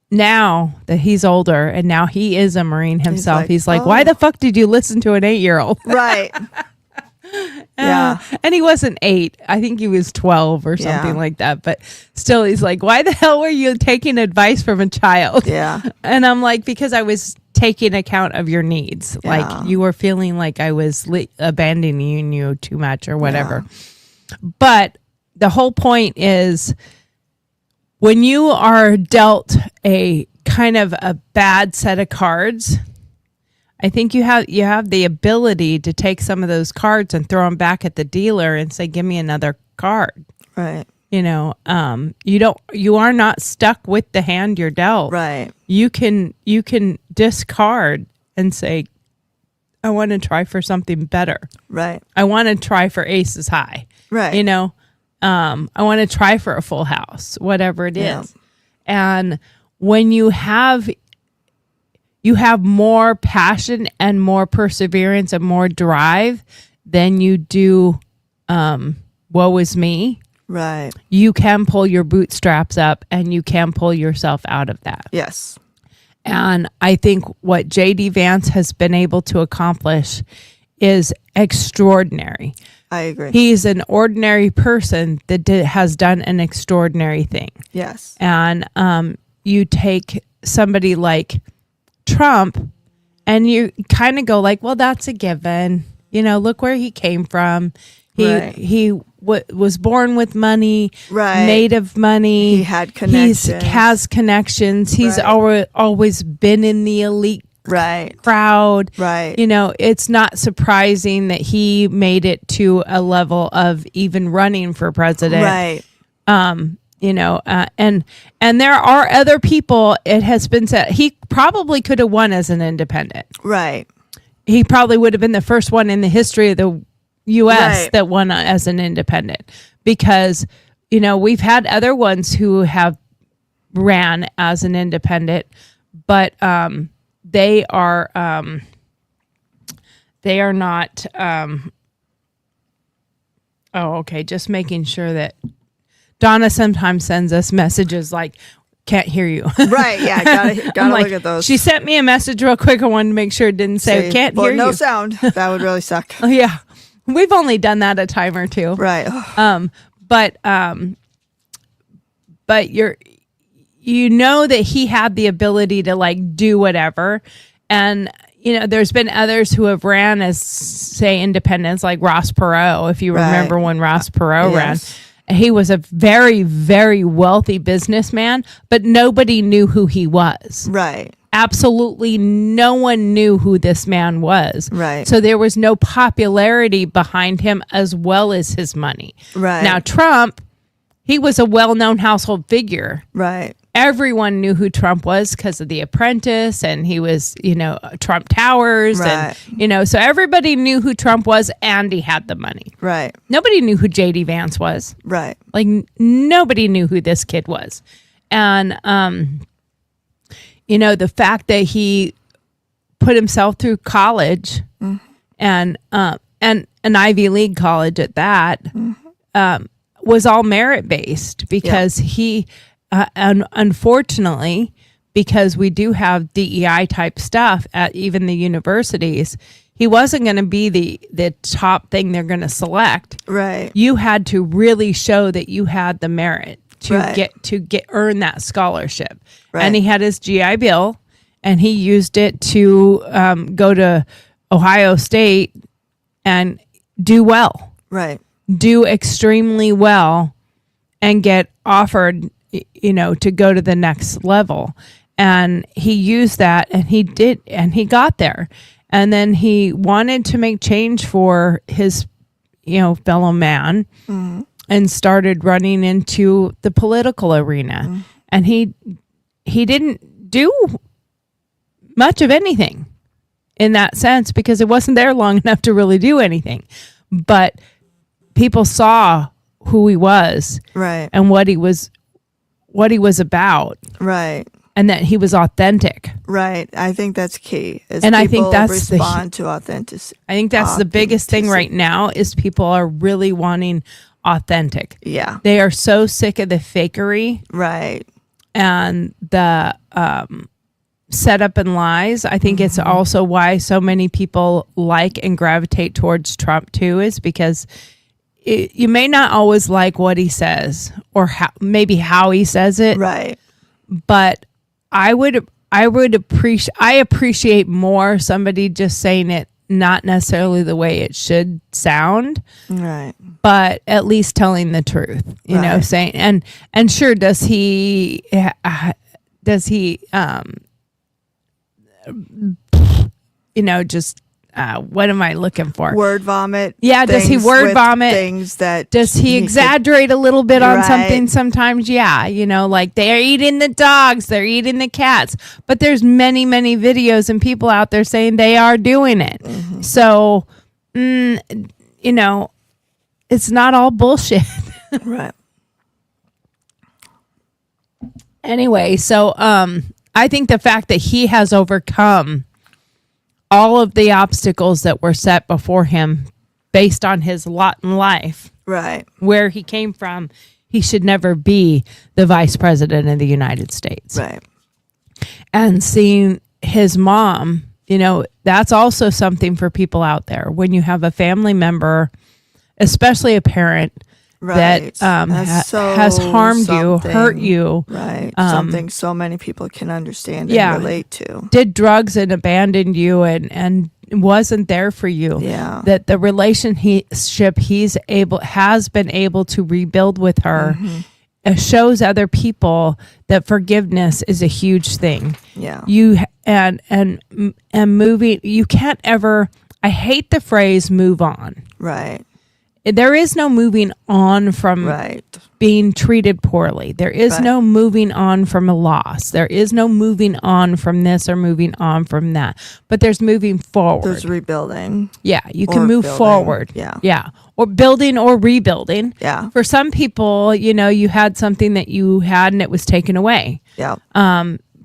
now that he's older and now he is a Marine himself, like, he's like, "Why the fuck did you listen to an 8-year-old?" Right. Yeah. And he wasn't 8. I think he was 12 or something Yeah. like that. But still, he's like, "Why the hell were you taking advice from a child?" Yeah. And I'm like, "Because I was taking account of your needs. Yeah. Like you were feeling like I was abandoning you too much or whatever." But the whole point is when you are dealt a kind of a bad set of cards, I think you have the ability to take some of those cards and throw them back at the dealer and say, "Give me another card." Right. You know, you are not stuck with the hand you're dealt. Right. You can discard and say, "I want to try for something better. Right. I want to try for aces high." Right. You know, I want to try for a full house, whatever it is. Yeah. And when you have more passion and more perseverance and more drive than you do, woe is me. Right. You can pull your bootstraps up and you can pull yourself out of that. Yes. And I think what J.D. Vance has been able to accomplish is extraordinary. I agree. He's an ordinary person that has done an extraordinary thing. Yes. And you take somebody like Trump and you kind of go like, well, that's a given. You know, look where he came from. He was born with money, Right. made of money. He had connections. He has connections. He's Right. always been in the elite Right. crowd. Right. You know, it's not surprising that he made it to a level of even running for president. Right. You know, and there are other people, it has been said, he probably could have won as an independent. Right. He probably would have been the first one in the history of the U.S. Right. that won as an independent because, you know, we've had other ones who have ran as an independent, but they are not. Oh, okay. Just making sure that Donna sometimes sends us messages like, can't hear you. Right. Yeah. Gotta I'm like, look at those. She sent me a message real quick. I wanted to make sure it didn't say, can't hear no you. sound. That would really suck. Oh, yeah. We've only done that a time or two. Right. But you know that he had the ability to like do whatever. And, you know, there's been others who have ran as, say, independents, like Ross Perot, if you remember when Ross Perot yes. ran. He was a very, very wealthy businessman, but nobody knew who he was. Right. Absolutely no one knew who this man was. Right. So there was no popularity behind him as well as his money. Right. Now, Trump, he was a well-known household figure. Right. Everyone knew who Trump was because of The Apprentice, and he was, you know, Trump Towers. Right. And, you know, so everybody knew who Trump was, and he had the money. Right. Nobody knew who J.D. Vance was. Right. Like, nobody knew who this kid was. And, you know, the fact that he put himself through college and an Ivy League college at that was all merit based because he, unfortunately, because we do have DEI type stuff at even the universities, he wasn't going to be the top thing they're going to select. Right. You had to really show that you had the merit to Right. earn that scholarship. Right. And he had his GI Bill, and he used it to go to Ohio State and do well, Right. do extremely well, and get offered, you know, to go to the next level. And he used that, and he did, and he got there. And then he wanted to make change for his, you know, fellow man, and started running into the political arena. And he didn't do much of anything in that sense because it wasn't there long enough to really do anything. But people saw who he was Right. and what he was about, Right. and that he was authentic. Right. I think that's key. Is And I think people that's the- respond to authenticity. I think that's the biggest thing right now is people are really wanting authentic. Yeah. They are so sick of the fakery Right. and the setup and lies. I think it's also why so many people like and gravitate towards Trump too, is because you may not always like what he says or maybe how he says it, Right. but I appreciate more somebody just saying it not necessarily the way it should sound, Right. but at least telling the truth, you know, Right. saying, and sure, does he, you know, just, what am I looking for? Word vomit. Yeah, does he things word with vomit? Things that Does he could- exaggerate a little bit on Right. something sometimes? Yeah, you know, like they're eating the dogs, they're eating the cats. But there's many, many videos and people out there saying they are doing it. So, you know, it's not all bullshit. Right. Anyway, so I think the fact that he has overcome all of the obstacles that were set before him based on his lot in life, Right. where he came from, he should never be the vice president of the United States. Right. And seeing his mom, you know, that's also something for people out there. When you have a family member, especially a parent, Right. that That's so has harmed you, something. hurt you, Right. Something so many people can understand and yeah. relate to. did drugs and abandoned you and wasn't there for you. Yeah. That the relationship has been able to rebuild with her shows other people that forgiveness is a huge thing. Yeah. You and moving, you can't ever, I hate the phrase move on. Right. There is no moving on from Right. being treated poorly. There is Right. no moving on from a loss. There is no moving on from this or moving on from that. But there's moving forward. There's rebuilding. Yeah, you can or move building. forward. Yeah. Yeah. Or building or rebuilding. Yeah. For some people, you know, you had something that you had and it was taken away. Yeah.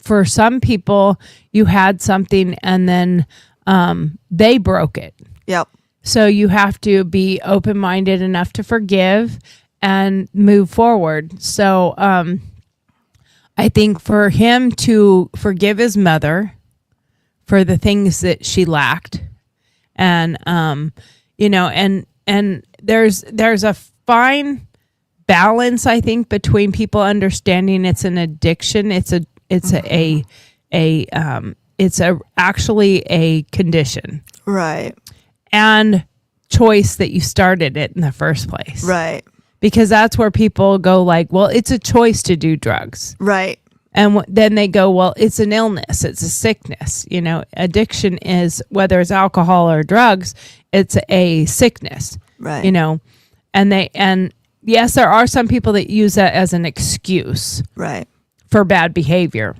For some people, you had something and then they broke it. Yep. So you have to be open-minded enough to forgive move forward. So I think for him to forgive his mother for the things that she lacked, and and there's a fine balance, I think, between people understanding it's an addiction. It's actually a condition, Right. and choice that you started it in the first place. Right. Because that's where people go like, well, it's a choice to do drugs. Right. And then they go, well, it's an illness. It's a sickness. Addiction is, whether it's alcohol or drugs, it's a sickness. Right. And yes, there are some people that use that as an excuse Right. for bad behavior.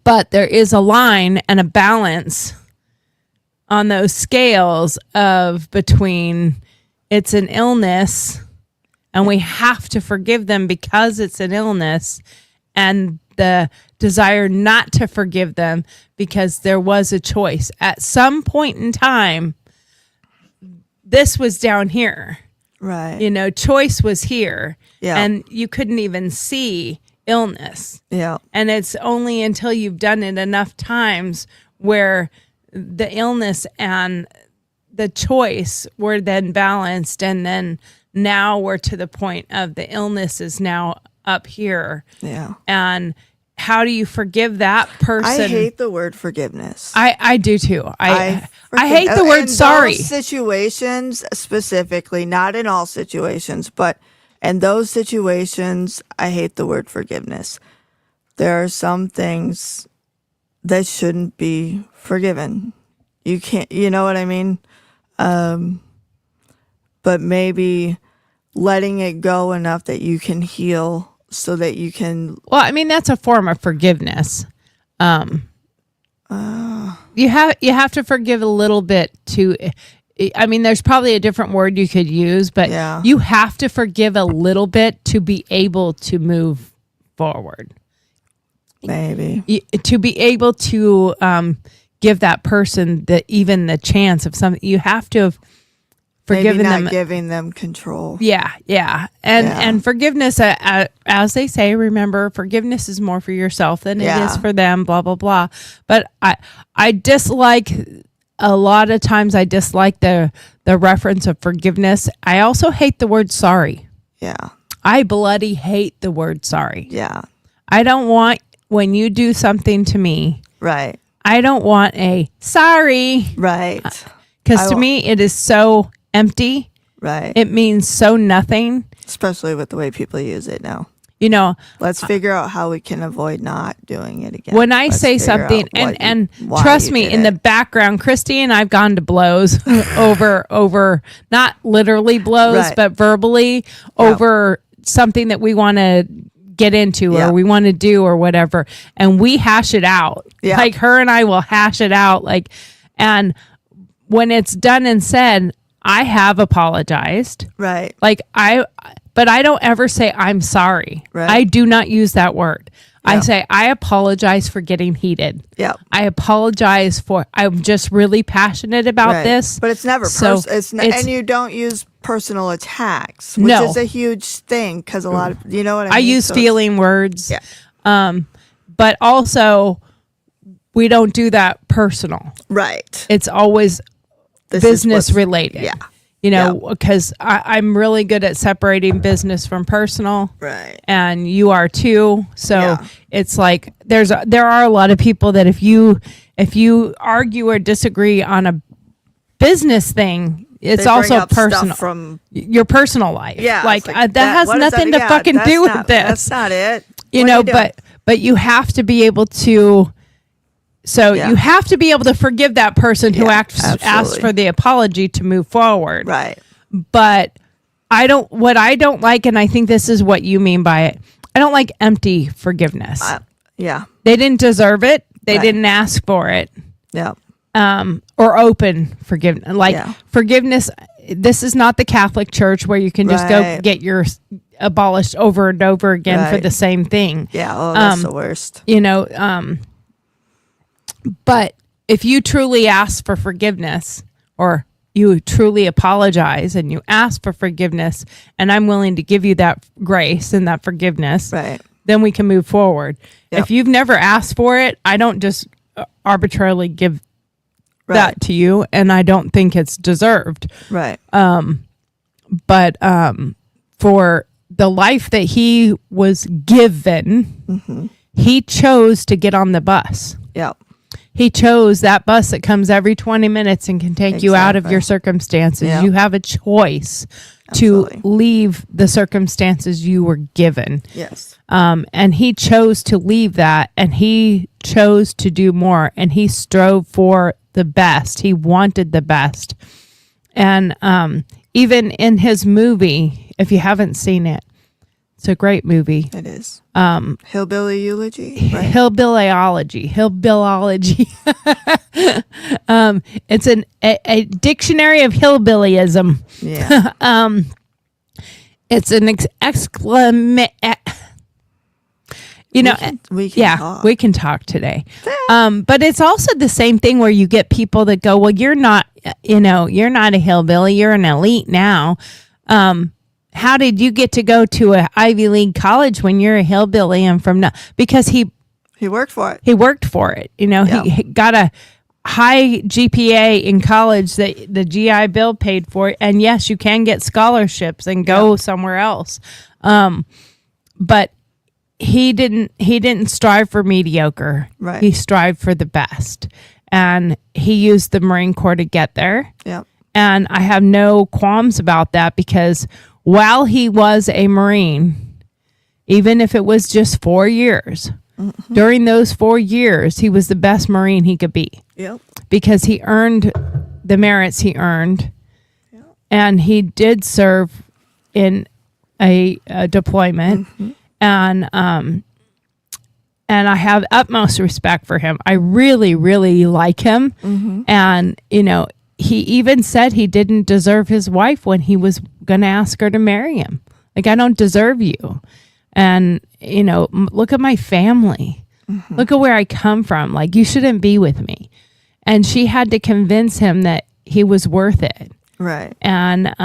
But there is a line and a balance on those scales of between it's an illness and we have to forgive them because it's an illness, and the desire not to forgive them because there was a choice. At some point in time, this was down here. Right. Choice was here. Yeah. And you couldn't even see illness. Yeah. And it's only until you've done it enough times where the illness and the choice were then balanced, and then now we're to the point of the illness is now up here. Yeah. And how do you forgive that person? I hate the word forgiveness. I do too. I hate the in word sorry. those situations specifically, not in all situations, but in those situations, I hate the word forgiveness. There are some things that shouldn't be forgiven. You can't, you know what I mean? But maybe letting it go enough that you can heal so that you can. Well, I mean, that's a form of forgiveness. You have to forgive a little bit to. I mean, there's probably a different word you could use, but Yeah. you have to forgive a little bit to be able to move forward. Maybe. To be able to give that person even the chance of something, you have to have forgiven Maybe not them. giving them control. Yeah. And forgiveness, as they say, remember, forgiveness is more for yourself than it Yeah. is for them, blah, blah, blah. But I dislike, a lot of times I dislike the reference of forgiveness. I also hate the word sorry. Yeah. I bloody hate the word sorry. Yeah. I don't want, when you do something to me, Right. I don't want a sorry, Right. because to me it is so empty. Right. It means so nothing. Especially with the way people use it now. Uh, Let's figure out how we can avoid not doing it again. When I Let's say figure something, out and why trust you me, did in the it. background, Christy and I've gone to blows over not literally blows, Right. but verbally over something that we want to get into Yeah. or we want to do or whatever, and we hash it out. Yeah. Like her and I will hash it out. And when it's done and said, I have apologized. Right. But I don't ever say I'm sorry. Right. I do not use that word. I Yeah. say I apologize for getting heated. Yeah. I apologize I'm just really passionate about Right. this. But it's never So and you don't use personal attacks, which No. is a huge thing because a lot of, you know what I mean? I use So it's- feeling words. Yeah. But also we don't do that personal. Right. It's always This is business what's- related. Yeah. Because I'm really good at separating business from personal. Right. And you are too. So Yeah. it's like there are a lot of people that if you argue or disagree on a business thing, it's They bring also up stuff personal from your personal life. yeah. like, it's that has what is nothing that? to Yeah, fucking that's do with not- this. That's not it. You What know, are doing? but you have to be able to. So Yeah. you have to be able to forgive that person who Yeah, asked absolutely. for the apology to move forward. Right. But what I don't like, and I think this is what you mean by it, I don't like empty forgiveness. Yeah. They didn't deserve it. They Right. didn't ask for it. Yeah. Or open forgiveness. Yeah. Forgiveness, this is not the Catholic Church where you can just go Right. get your abolished over and over again for Right. the same thing. Yeah. Oh, that's the worst. But if you truly ask for forgiveness or you truly apologize and you ask for forgiveness, and I'm willing to give you that grace and that forgiveness, Right. then we can move forward. Yep. If you've never asked for it, I don't just arbitrarily give Right. that to you, and I don't think it's deserved. Right. But for the life that he was given, he chose to get on the bus. Yep. He chose that bus that comes every 20 minutes and can take you out of Exactly. your circumstances. Yeah. You have a choice Absolutely. to leave the circumstances you were given. Yes. And he chose to leave that, and he chose to do more, and he strove for the best. He wanted the best. And even in his movie, if you haven't seen it, it's a great movie. It is. Hillbilly Eulogy. Right. Hillbillyology. It's a dictionary of hillbillyism. Yeah. It's an we can talk. we can talk today. But it's also the same thing where you get people that go, well, you're not a hillbilly, you're an elite now. How did you get to go to an Ivy League college when you're a hillbilly and because he worked for it. he worked for it. Yeah. He got a high GPA in college that the GI Bill paid for. And yes, you can get scholarships and go somewhere else. But he didn't strive for mediocre. Right. He strived for the best. And he used the Marine Corps to get there. Yep. And I have no qualms about that, because while he was a Marine, even if it was just 4 years, during those 4 years, he was the best Marine he could be, Yep. because he earned the merits he earned. And he did serve in a deployment. And I have utmost respect for him. I really, really like him. And, he even said he didn't deserve his wife when he was going to ask her to marry him. Like, I don't deserve you. And, look at my family. Look at where I come from. Like, you shouldn't be with me. And she had to convince him that he was worth it. Right. And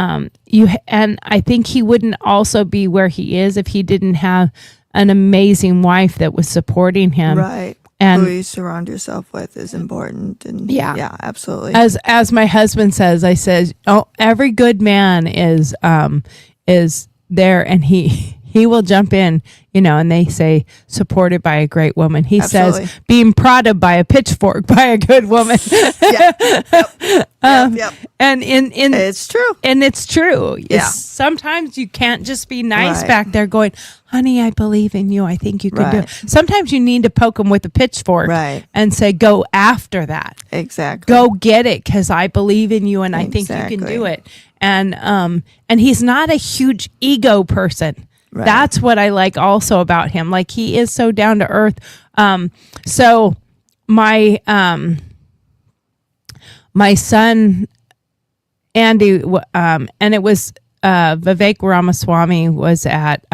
and I think he wouldn't also be where he is if he didn't have an amazing wife that was supporting him. Right. And who you surround yourself with is important. And Yeah. absolutely. as my husband says, I says, oh, every good man is there, and he will jump in, and they say supported by a great woman. He Absolutely. says being prodded by a pitchfork by a good woman. Yep. And It's true. And it's true. Yeah. Sometimes you can't just be nice Right. back there going, honey, I believe in you. I think you can do Right. it. Sometimes you need to poke them with a pitchfork Right. and say, go after that. Exactly. Go get it, because I believe in you and I think you can Exactly. do it. And he's not a huge ego person. Right. That's what I like also about him. Like, he is so down to earth. So my my son Andy, and it was Vivek Ramaswamy was at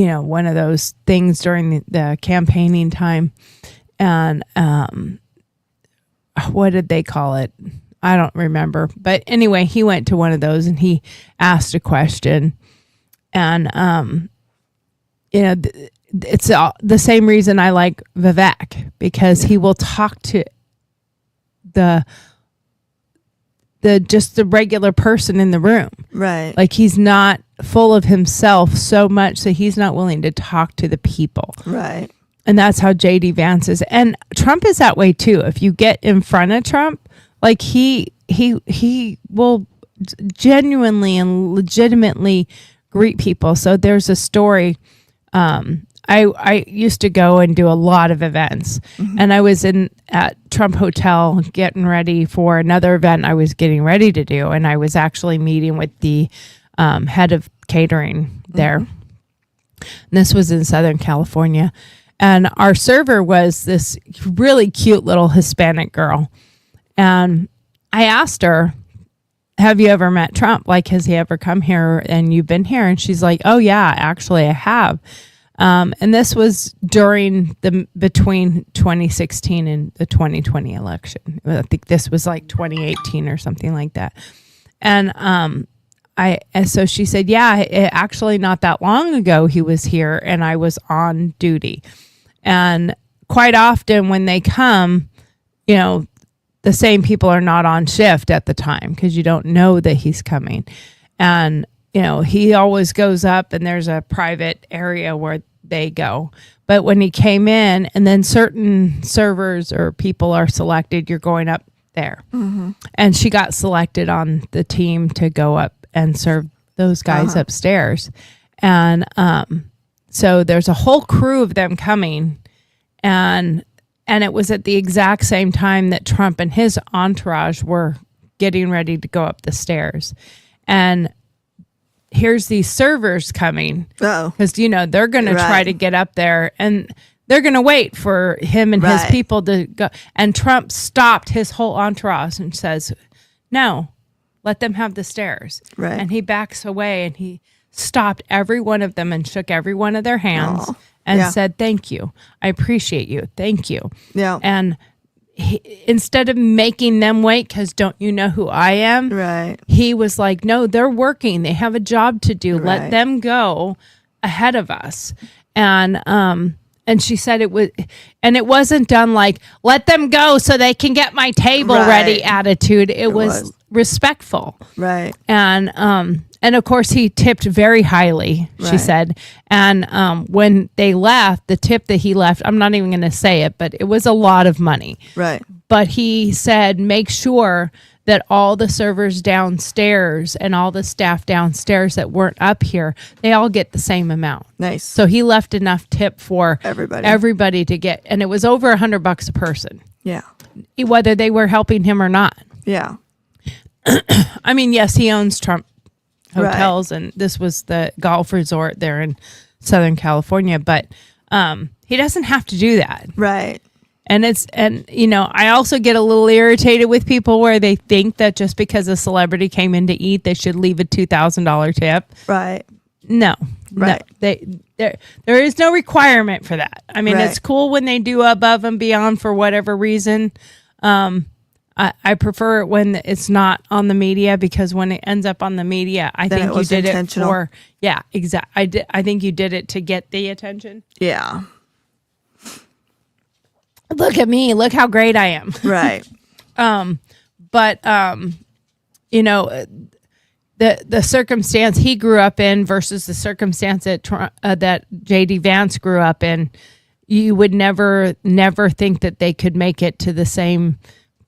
one of those things during the campaigning time, and what did they call it? I don't remember. But anyway, he went to one of those and he asked a question, and it's the same reason I like Vivek, because he will talk to the regular person in the room. Right. Like, he's not full of himself so much that he's not willing to talk to the people. Right. And that's how JD Vance is. And Trump is that way too. If you get in front of Trump, like, he will genuinely and legitimately greet people. So there's a story. I used to go and do a lot of events, and I was at Trump Hotel getting ready for another event I was getting ready to do, and I was actually meeting with the head of catering there. And this was in Southern California, and our server was this really cute little Hispanic girl, and I asked her, have you ever met Trump? Like, has he ever come here and you've been here? And she's like, oh yeah, actually I have. And this was between 2016 and the 2020 election. I think this was like 2018 or something like that. And so she said, yeah, actually not that long ago he was here and I was on duty. And quite often when they come, the same people are not on shift at the time because you don't know that he's coming. And, he always goes up and there's a private area where they go. But when he came in and then certain servers or people are selected, you're going up there. Mm-hmm. And she got selected on the team to go up and serve those guys upstairs. And so there's a whole crew of them coming. And it was at the exact same time that Trump and his entourage were getting ready to go up the stairs. And here's these servers coming because, they're going to try to get up there and they're going to wait for him and his people to go. And Trump stopped his whole entourage and says, no, let them have the stairs. Right. And he backs away and he stopped every one of them and shook every one of their hands and said, thank you. I appreciate you. Thank you. Yeah. And instead of making them wait because don't you know who I am? Right. He was like, no, they're working. They have a job to do. Right. Let them go ahead of us. And she said it wasn't done like, let them go so they can get my table ready attitude. It was respectful. Right. And of course he tipped very highly, she said. And when they left, the tip that he left, I'm not even going to say it, but it was a lot of money. Right. But he said, make sure that all the servers downstairs and all the staff downstairs that weren't up here, they all get the same amount. Nice. So he left enough tip for everybody to get, and it was over $100 a person. Yeah. Whether they were helping him or not. Yeah. I mean, yes, he owns Trump hotels, and this was the golf resort there in Southern California, but he doesn't have to do that. Right. And I also get a little irritated with people where they think that just because a celebrity came in to eat, they should leave a $2,000 tip. Right. No. Right. No, there is no requirement for that. I mean, it's cool when they do above and beyond for whatever reason. I prefer it when it's not on the media because when it ends up on the media, I think you did it for, exactly. I think you did it to get the attention. Yeah. Look at me. Look how great I am. Right. The circumstance he grew up in versus the circumstance that J.D. Vance grew up in, you would never think that they could make it to the same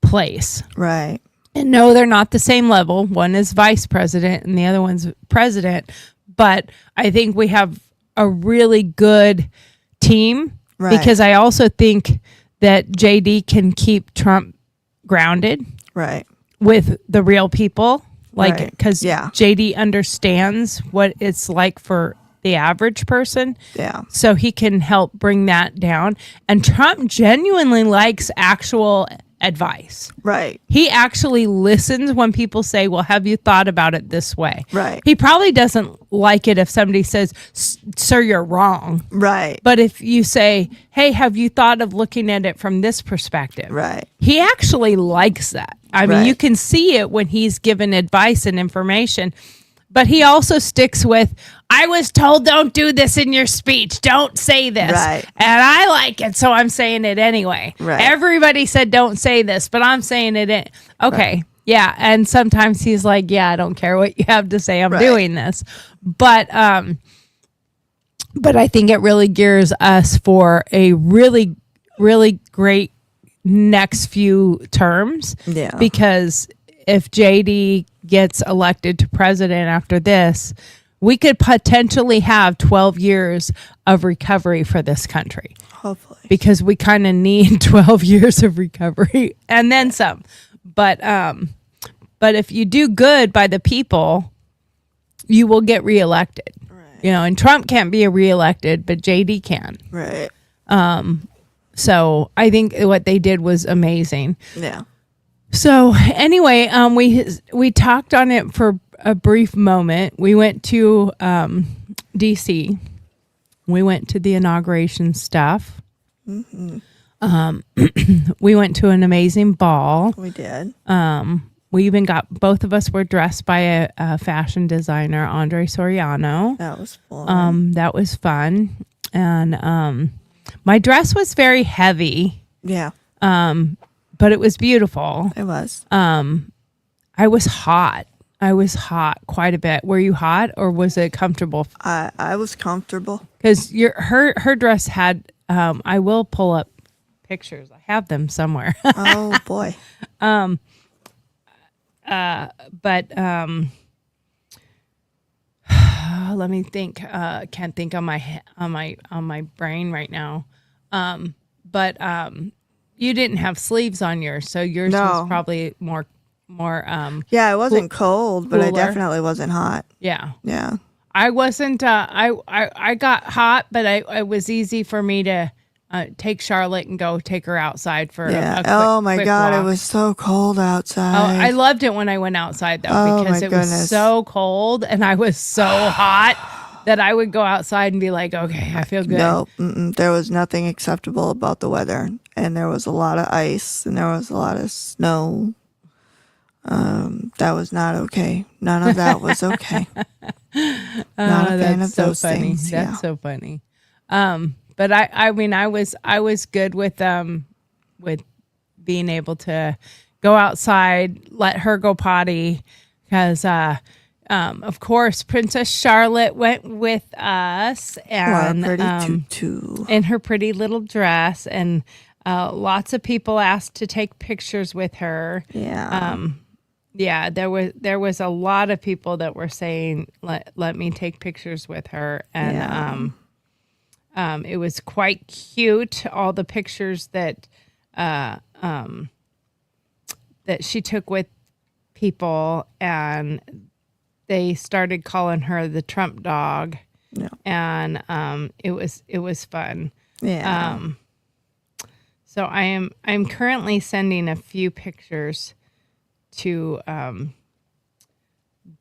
place. Right. And no, they're not the same level. One is vice president and the other one's president. But I think we have a really good team because I also think that JD can keep Trump grounded. Right. With the real people. Like, because JD understands what it's like for the average person. Yeah. So he can help bring that down. And Trump genuinely likes actual advice. Right. He actually listens when people say, well, have you thought about it this way? Right. He probably doesn't like it if somebody says, sir, you're wrong. Right. But if you say, hey, have you thought of looking at it from this perspective? Right. He actually likes that. I mean, you can see it when he's given advice and information. But he also sticks with, I was told don't do this in your speech. Don't say this. Right. And I like it, so I'm saying it anyway. Right. Everybody said don't say this, but I'm saying it. Okay. Right. Yeah. And sometimes he's like, yeah, I don't care what you have to say. I'm doing this. But I think it really gears us for a really, really great next few terms. Yeah. Because if JD gets elected to president after this, we could potentially have 12 years of recovery for this country. Hopefully. Because we kind of need 12 years of recovery and then some. But if you do good by the people, you will get reelected. Right. And Trump can't be reelected, but JD can. Right. So I think what they did was amazing. Yeah. So anyway, we talked on it for a brief moment. We went to DC We went to the inauguration stuff. We went to an amazing ball. We did. We even got, both of us were dressed by a fashion designer, Andre Soriano. That was fun. That was fun. And my dress was very heavy, Yeah, but it was beautiful. it was. I was hot. I was hot quite a bit. Were you hot, or was it comfortable? I was comfortable. Because her dress had, I will pull up pictures. I have them somewhere. Oh boy. But let me think. Can't think on my brain right now. But you didn't have sleeves on yours, so yours No. was probably more. Yeah, it wasn't cold, but I cooler. definitely wasn't hot. Yeah. Yeah. I wasn't. I got hot, but it was easy for me to take Charlotte and go take her outside for Yeah. a quick, Oh my quick God, walk. it was so cold Oh, outside. I loved it when I went outside though, Oh, because my it was goodness. so cold and I was so hot that I would go outside and be like, okay, I feel good. No, there was nothing acceptable about the weather, and there was a lot of ice, and there was a lot of snow. That was not okay. None of that was okay. Not a fan of That's so those funny. things. That's Yeah. so funny. But I mean, I was good with being able to go outside, let her go potty, because of course Princess Charlotte went with us, and Or a pretty tutu. in her pretty little dress, and lots of people asked to take pictures with her. Yeah. Yeah, there was a lot of people that were saying let me take pictures with her, and it was quite cute. All the pictures that she took with people, and they started calling her the Trump dog, Yeah. and it was fun. Yeah. So I'm currently sending a few pictures to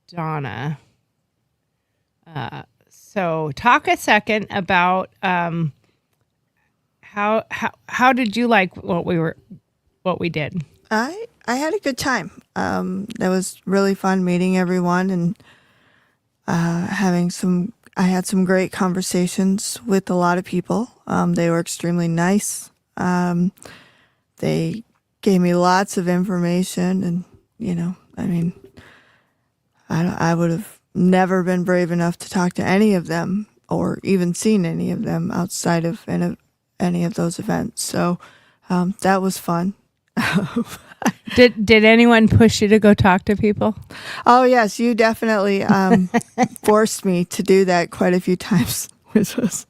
Donna. So talk a second about how did you like what we did? I had a good time. That was really fun meeting everyone and I had some great conversations with a lot of people. They were extremely nice. They gave me lots of information, and I mean, I would have never been brave enough to talk to any of them or even seen any of them outside of any of those events. So that was fun. Did anyone push you to go talk to people? Oh, yes, you definitely forced me to do that quite a few times, which was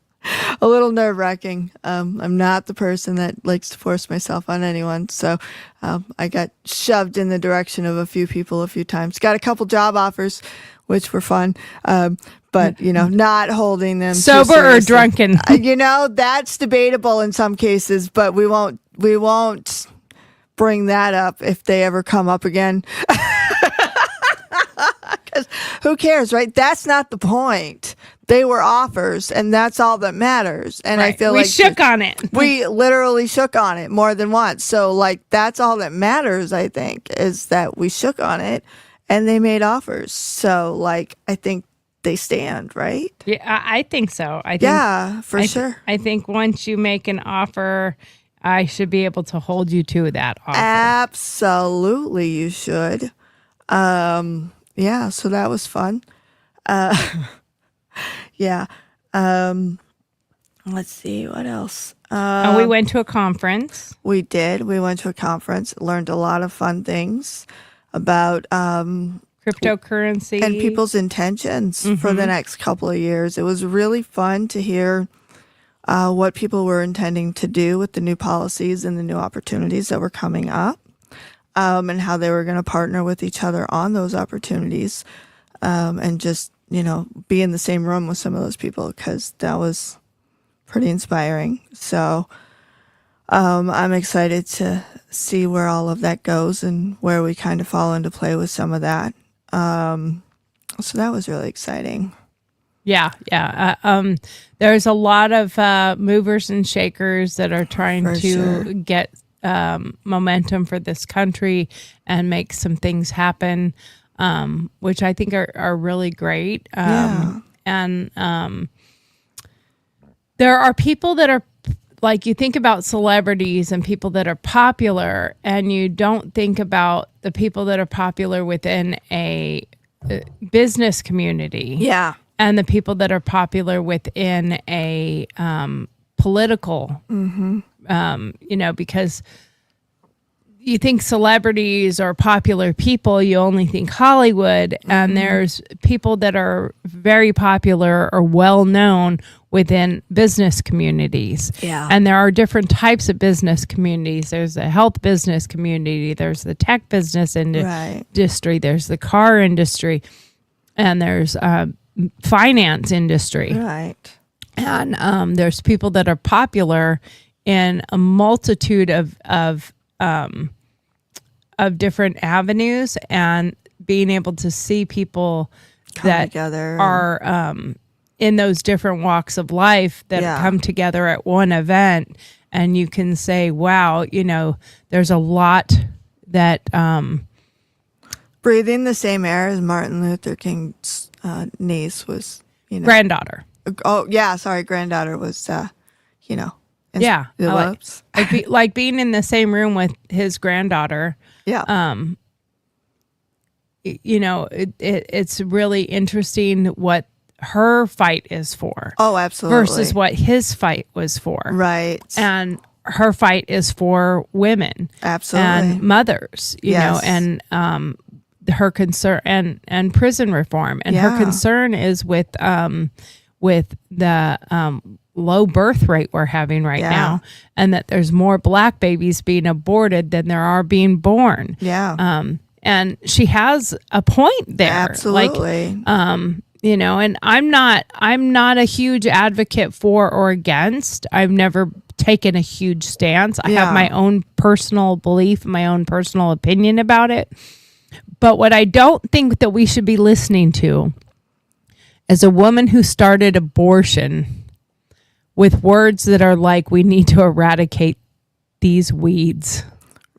a little nerve-wracking. I'm not the person that likes to force myself on anyone, so I got shoved in the direction of a few people a few times. Got a couple job offers, which were fun, but, not holding them too Sober or seriously. drunken? That's debatable in some cases, but we won't bring that up if they ever come up again. Because who cares, right? That's not the point. They were offers, and that's all that matters. And I feel we like shook on it. we literally shook on it more than once. So, that's all that matters, I think, is that we shook on it, and they made offers. So, I think they stand, right? Yeah, I think so. I think, Yeah, for sure. I think once you make an offer, I should be able to hold you to that offer. Absolutely, you should. Yeah, so that was fun. Yeah. Let's see, what else? And we went to a conference. We did. We went to a conference, learned a lot of fun things about Cryptocurrency. and people's intentions for the next couple of years. It was really fun to hear what people were intending to do with the new policies and the new opportunities that were coming up, and how they were going to partner with each other on those opportunities, and just, be in the same room with some of those people, because that was pretty inspiring. So I'm excited to see where all of that goes and where we kind of fall into play with some of that. So that was really exciting. Yeah, yeah. There's a lot of movers and shakers that are trying For to sure. get momentum for this country and make some things happen, which I think are really great. Yeah. And there are people that are like, you think about celebrities and people that are popular, and you don't think about the people that are popular within a business community. Yeah. And the people that are popular within a political, because you think celebrities or popular people, you only think Hollywood, and there's people that are very popular or well known within business communities. Yeah. And there are different types of business communities. There's a health business community, there's the tech business industry, there's the car industry, and there's finance industry. Right. And there's people that are popular in a multitude of different avenues, and being able to see people Come that together. are in those different walks of life that Yeah. come together at one event, and you can say, wow, there's a lot that Breathing the same air as Martin Luther King's niece was, granddaughter. Oh, yeah. Sorry. Granddaughter was, Yeah, the I whoops. like being in the same room with his granddaughter. Yeah. It's really interesting what her fight is for Oh, absolutely. versus what his fight was for. Right. And her fight is for women Absolutely. and mothers, Yes. and her concern and prison reform, and her Yeah. concern is with the low birth rate we're having right Yeah. now, and that there's more black babies being aborted than there are being born. Yeah. And she has a point there. Absolutely. And I'm not a huge advocate for or against. I've never taken a huge stance. I have Yeah. my own personal belief, my own personal opinion about it. But what I don't think that we should be listening to is a woman who started abortion with words that are like, we need to eradicate these weeds.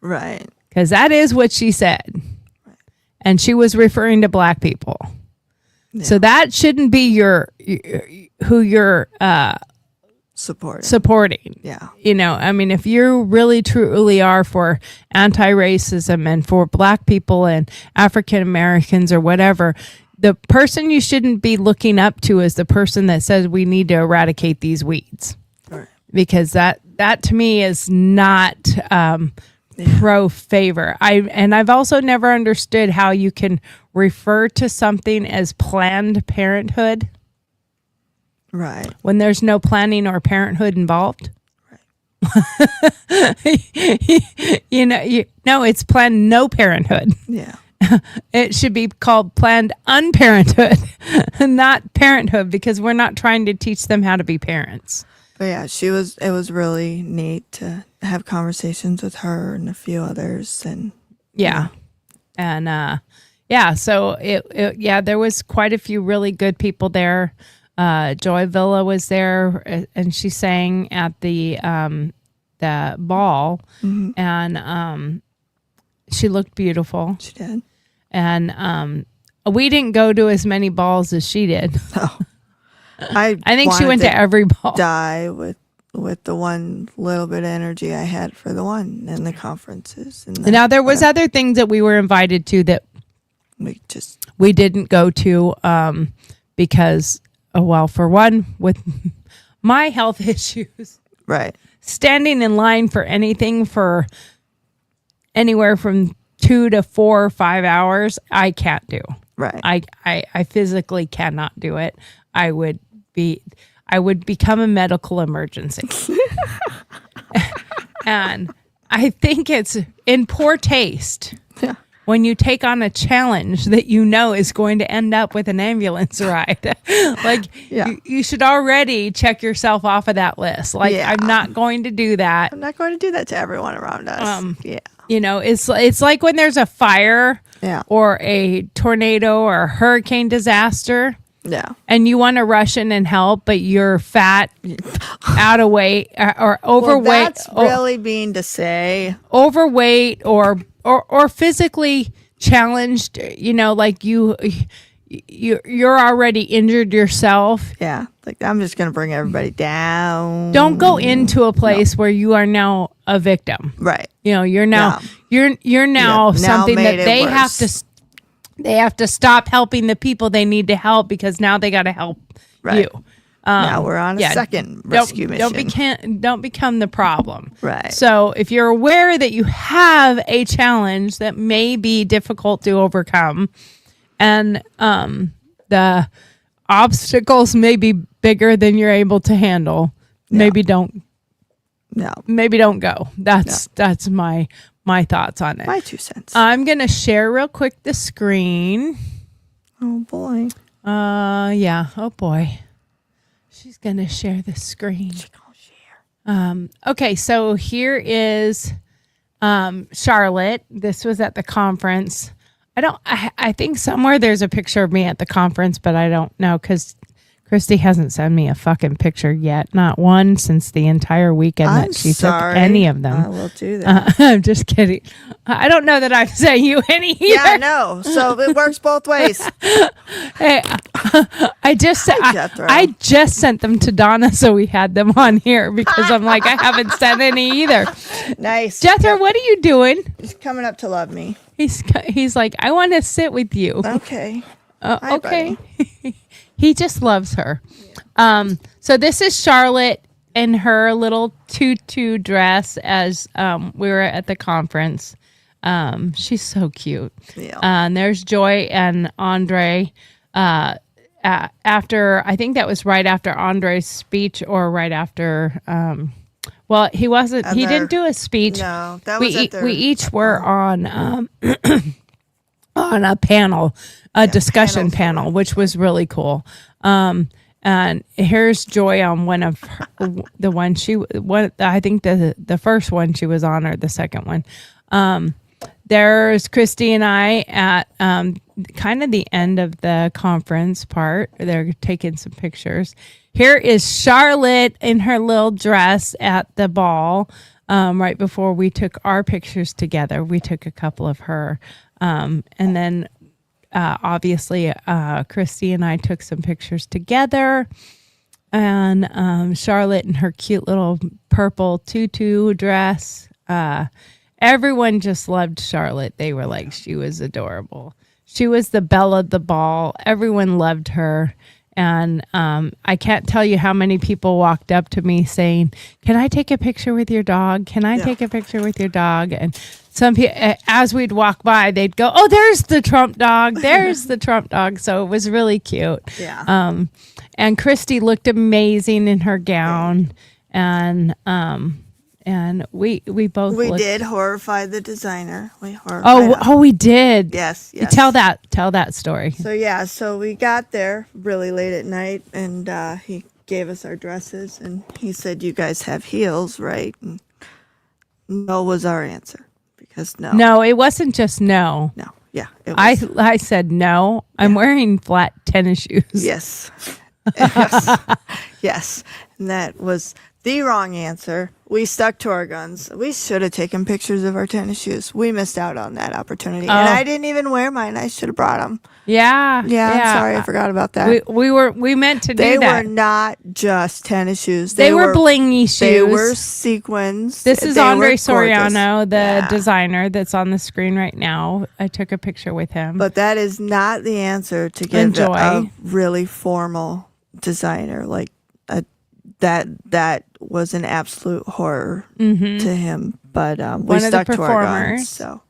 Right. Because that is what she said. And she was referring to black people. So that shouldn't be who you're supporting. Yeah. If you really truly are for anti-racism and for black people and African Americans or whatever, the person you shouldn't be looking up to is the person that says we need to eradicate these weeds. Right. Because that to me is not pro favor. I've also never understood how you can refer to something as Planned Parenthood Right. when there's no planning or parenthood involved. No, it's Planned No Parenthood. Yeah. It should be called Planned Unparenthood, not Parenthood, because we're not trying to teach them how to be parents. But yeah, it was really neat to have conversations with her and a few others, and Yeah. And so there was quite a few really good people there. Joy Villa was there, and she sang at the ball, and she looked beautiful. she did. And we didn't go to as many balls as she did. I think she wanted went to every ball. Die with the one little bit of energy I had for the one and the conferences. And Now there was other things that we were invited to that we didn't go to because, for one, with my health issues, right. standing in line for anything for anywhere from 2 to 4 or 5 hours, I can't do. Right. I physically cannot do it. I would become a medical emergency. And I think it's in poor taste. Yeah. When you take on a challenge that is going to end up with an ambulance ride. You should already check yourself off of that list. I'm not going to do that. I'm not going to do that to everyone around us. Yeah. It's like when there's a fire Yeah. or a tornado or a hurricane disaster. Yeah. and you want to rush in and help, but you're fat, out of weight, or Well, overweight, that's really mean to say. overweight, or physically challenged, like you're already injured yourself. Yeah. Like, I'm just going to bring everybody down. Don't go into a place where you are now a victim. Right. You're now you're now Yeah, now something that made it they worse. have to stop helping the people they need to help, because now they got to help Right. you. Now we're on a second rescue mission. Don't become the problem. Right. So if you're aware that you have a challenge that may be difficult to overcome, and the obstacles may be bigger than you're able to handle, maybe don't go. That's my thoughts on it. My 2 cents. I'm gonna share real quick the screen. Oh boy. Yeah. Oh boy. She's gonna share the screen. Okay, so here is Charlotte. This was at the conference. I think somewhere there's a picture of me at the conference, but I don't know, because Christy hasn't sent me a fucking picture yet. Not one since the entire weekend that she took any of them. I will do that. I'm just kidding. I don't know that I've sent you any either. Yeah, no. So it works both ways. Hey, I just sent them to Donna, so we had them on here, because I'm like, I haven't sent any either. Nice. Jethro, what are you doing? He's coming up to love me. He's like, I want to sit with you. Okay. Hi, Okay. He just loves her. So this is Charlotte in her little tutu dress as we were at the conference. She's so cute. Yeah. And there's Joy and Andre. After, I think that was right after Andre's speech, or right after. Well, he wasn't. He didn't do a speech. No, that was we each were on on a panel, discussion panel, which was really cool. And here's Joy on one of the one I think the first one she was on, or the second one. There's Christy and I at kind of the end of the conference part. They're taking some pictures. Here is Charlotte in her little dress at the ball. Right before we took our pictures together, we took a couple of her. And then obviously Christy and I took some pictures together. And Charlotte in her cute little purple tutu dress. Everyone just loved Charlotte. They were like, she was adorable. She was the belle of the ball. Everyone loved her. And I can't tell you how many people walked up to me saying, can I take a picture with your dog? Can I take a picture with your dog? And some people, as we'd walk by, they'd go, oh, there's the Trump dog. There's the Trump dog. So it was really cute. Yeah. And Christy looked amazing in her gown. And we both did horrify the designer. We horrified him. We did. Yes. Tell that story. So we got there really late at night, and he gave us our dresses, and he said, you guys have heels, right? And no was our answer, because No, it wasn't just no. No. Yeah. It was, I said no. I'm wearing flat tennis shoes. yes. Yes. And that was the wrong answer. We stuck to our guns. We should have taken pictures of our tennis shoes. We missed out on that opportunity. And I didn't even wear mine. I should have brought them. Yeah. I'm sorry. I forgot about that. We meant to do that. They were not just tennis shoes. They were blingy shoes. They were sequins. This is They Andre were Soriano, the gorgeous. designer that's on the screen right now. I took a picture with him. But that is not the answer to give Enjoy. a really formal designer. Like that was an absolute horror to him. But we stuck to our guns, so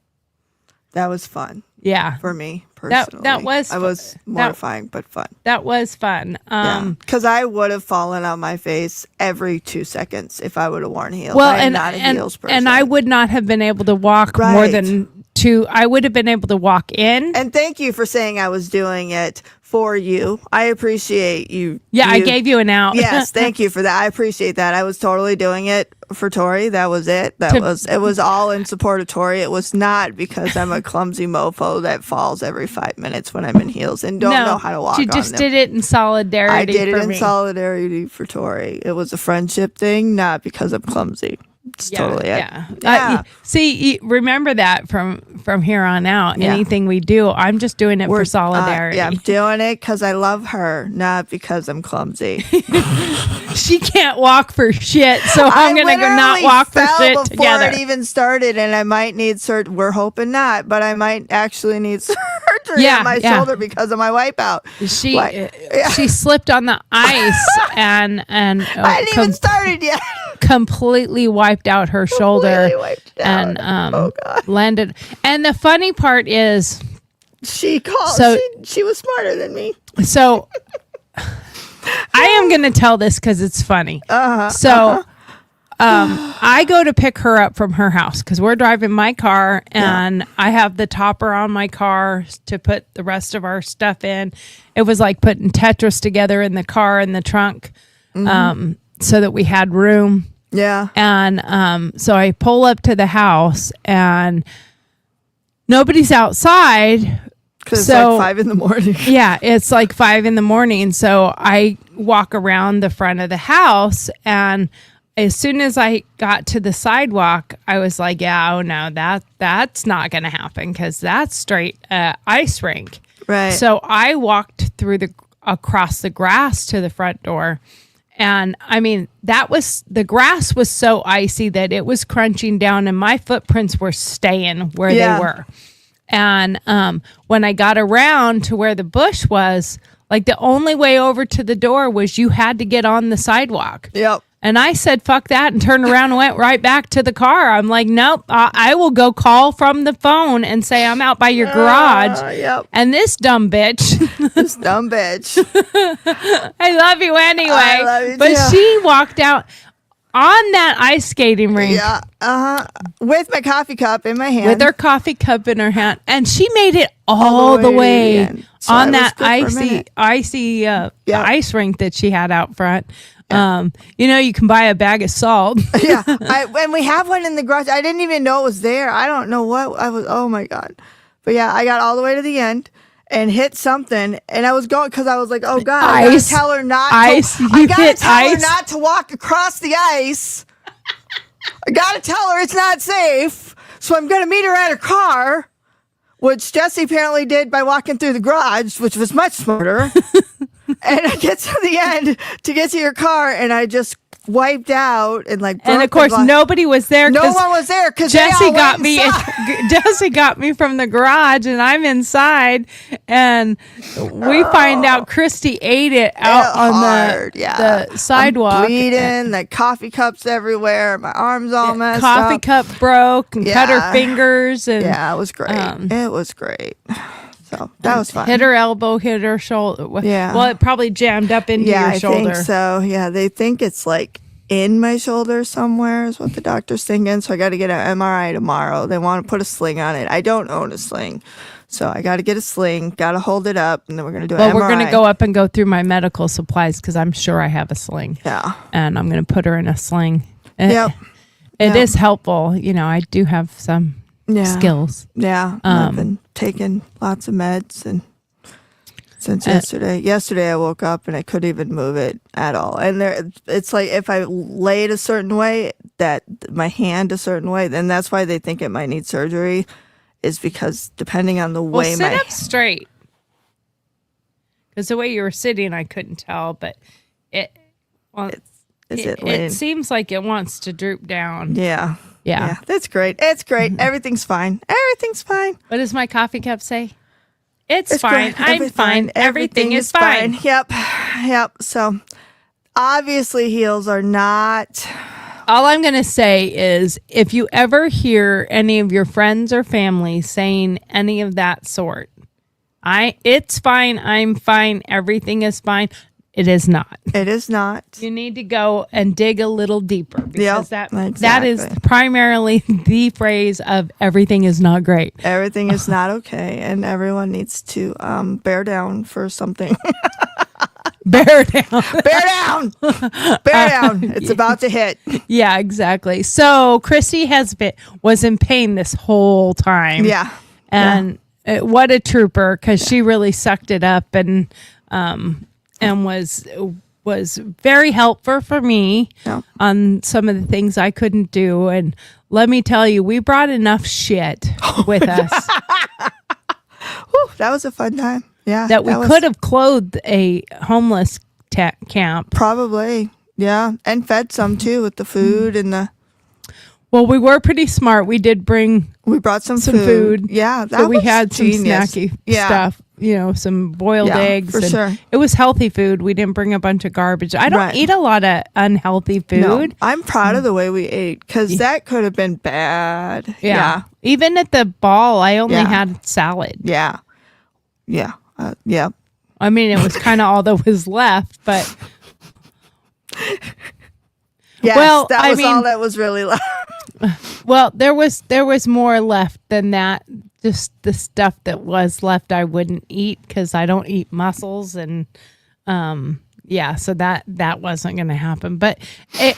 that was fun. Yeah, for me personally, that was. I was mortifying, but fun. That was fun. Because I would have fallen on my face every 2 seconds if I would have worn heels. Well, I'm not a heels person. and I would not have been able to walk more than been able to walk in. And thank you for saying I was doing it for you. I appreciate you. Yeah, I you- gave you an out. Yes, thank you for that. I appreciate that. I was totally doing it for Tori. That was it. It was all in support of Tori. It was not because I'm a clumsy mofo that falls every 5 minutes when I'm in heels and don't know how to walk She on just them. did it in solidarity. I did it for in me. solidarity for Tori. It was a friendship thing, not because I'm clumsy. It's totally it. Yeah. See, remember that from here on out. Yeah. Anything we do, I'm just doing it for solidarity. I'm doing it because I love her, not because I'm clumsy. She can't walk for shit, so I'm gonna go not walk for fell shit before together. it even started, and I might need surgery. We're hoping not, but I might actually need surgery Yeah, on my yeah. shoulder because of my wipeout. She slipped on the ice and I hadn't even started yet. completely wiped out her shoulder Completely wiped it out. and Oh, God. landed. And the funny part is, She called. So- she was smarter than me. so I am going to tell this because it's funny. So I go to pick her up from her house because we're driving my car and I have the topper on my car to put the rest of our stuff in. It was like putting Tetris together in the car in the trunk so that we had room. Yeah. And so I pull up to the house and nobody's outside. Because it's So- like 5 a.m. Yeah, it's like 5 a.m. So I walk around the front of the house, and as soon as I got to the sidewalk, I was like, "Yeah, oh no, that's not going to happen because that's straight ice rink." Right. So I walked across the grass to the front door. And I mean, the grass was so icy that it was crunching down and my footprints were staying where they were. And when I got around to where the bush was, like the only way over to the door was you had to get on the sidewalk. Yep. And I said, fuck that, and turned around and went right back to the car. I'm like, nope, I will go call from the phone and say I'm out by your garage. Yep. And this dumb bitch, This dumb bitch. I love you anyway. I love you but too. she walked out on that ice skating rink Yeah. With my coffee cup in my hand. with her coffee cup in her hand, and she made it all the way in. So I on was that good for a minute. icy ice rink that she had out front. You can buy a bag of salt. Yeah. And we have one in the garage. I didn't even know it was there. I don't know what I was. Oh my God. But yeah, I got all the way to the end and hit something, and I was going because I was like, "Oh God, I gotta Ice. tell her not Ice. to. You I gotta hit tell her ice. not to walk across the ice. I gotta tell her it's not safe. So I'm gonna meet her at her car, which Jesse apparently did by walking through the garage, which was much smarter. And I get to the end to get to your car, and I just wiped out and like. And broke of course, the glass. nobody was there. No 'cause one was there because Jesse got me. Jesse got me from the garage, and I'm inside. And we find out Christy ate it out on the sidewalk. I'm bleeding, the coffee cups everywhere. My arms all messed Coffee up. cup broke and cut her Yeah. fingers. And Yeah, it was great. It was great. So that was fun. hit her elbow, hit her shoulder. Yeah. Well, it probably jammed up into Yeah, your I shoulder. think so. Yeah, they think it's like in my shoulder somewhere is what the doctor's thinking. So I got to get an MRI tomorrow. They want to put a sling on it. I don't own a sling. So I got to get a sling, got to hold it up, and then we're going to do an Well, MRI. we're going to go up and go through my medical supplies because I'm sure I have a sling. Yeah. And I'm going to put her in a sling. Yep. It Yep. is helpful. I do have some skills. Yeah. I've been taking lots of meds and since yesterday. Yesterday I woke up and I couldn't even move it at all. And it's like if I lay it a certain way, that my hand a certain way, then that's why they think it might need surgery, is because depending on the way Sit up straight. Because the way you were sitting, I couldn't tell, but it seems like it wants to droop down. Yeah. Yeah. That's great. It's great. Everything's fine. Everything's fine. What does my coffee cup say? It's fine. great. I'm fine. Everything is fine. Yep. So obviously heels are not. All I'm going to say is if you ever hear any of your friends or family saying any of that sort, it's fine, I'm fine, everything is fine. it is not. It is not. You need to go and dig a little deeper because Yep, that is exactly. primarily the phrase of everything is not great. Everything is not okay, and everyone needs to bear down for something. Bear down. Bear down. Bear down. It's about to hit. Yeah, exactly. So Christy was in pain this whole time. Yeah. And what a trooper, because she really sucked it up and was very helpful for me Yeah. on some of the things I couldn't do. And let me tell you, we brought enough shit with us Whew, that was a fun time. Yeah. that we was could have clothed a homeless camp. probably. Yeah. And fed some too with the food and the. Well, we were pretty smart. We did bring We brought some food. Yeah. That so we was had some genius. snacky Yeah. stuff, some boiled Yeah, eggs. for and sure. It was healthy food. We didn't bring a bunch of garbage. I don't Right. eat a lot of unhealthy food. No, I'm proud of the way we ate because that could have been bad. Yeah. Even at the ball, I only Yeah. had salad. Yeah. Yeah. Yeah. I mean, it was kind of all that was left, but Yes, Well, that I was all mean- that was really left. well, there was more left than that. Just the stuff that was left, I wouldn't eat because I don't eat mussels, and so that wasn't going to happen. But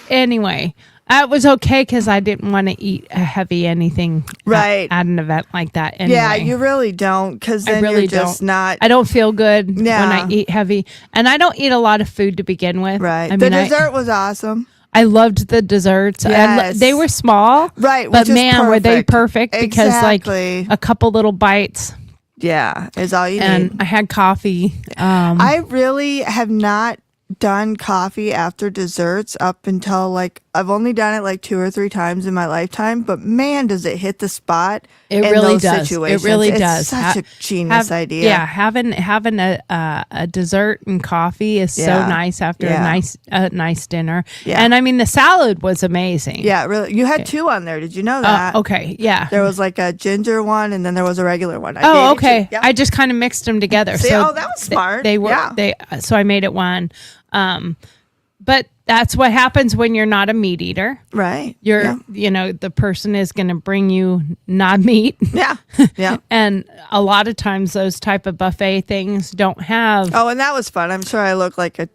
anyway, it was okay because I didn't want to eat a heavy anything Right. at an event like that. Anyway. Yeah, you really don't because I then really you're just don't. not. I don't feel good when Yeah. I eat heavy, and I don't eat a lot of food to begin with. Right. I The mean, dessert was awesome. I loved the desserts. Yes. They were small, Right, But which is man, were they perfect because Exactly. like a couple little bites, Yeah, is all you and need. I had coffee. I really have not done coffee after desserts up until I've only done it 2 or 3 times in my lifetime, but man, does it hit the spot It in really those does. situations. It really It's does. such a genius idea. Yeah, having a dessert and coffee is so Yeah. nice after Yeah. a nice dinner. Yeah. And I mean the salad was amazing. Yeah, really. You had 2 on there. Did you know that? Okay. Yeah. There was a ginger one and then there was a regular one. I Oh, gave you okay. 2. Yep. I just kind of mixed them together. See, so oh, that was smart. They were Yeah. so I made it one. But that's what happens when you're not a meat eater. Right. You're, the person is going to bring you not meat. Yeah. Yeah. And a lot of times those type of buffet things don't have. Oh, and that was fun. I'm sure I look like a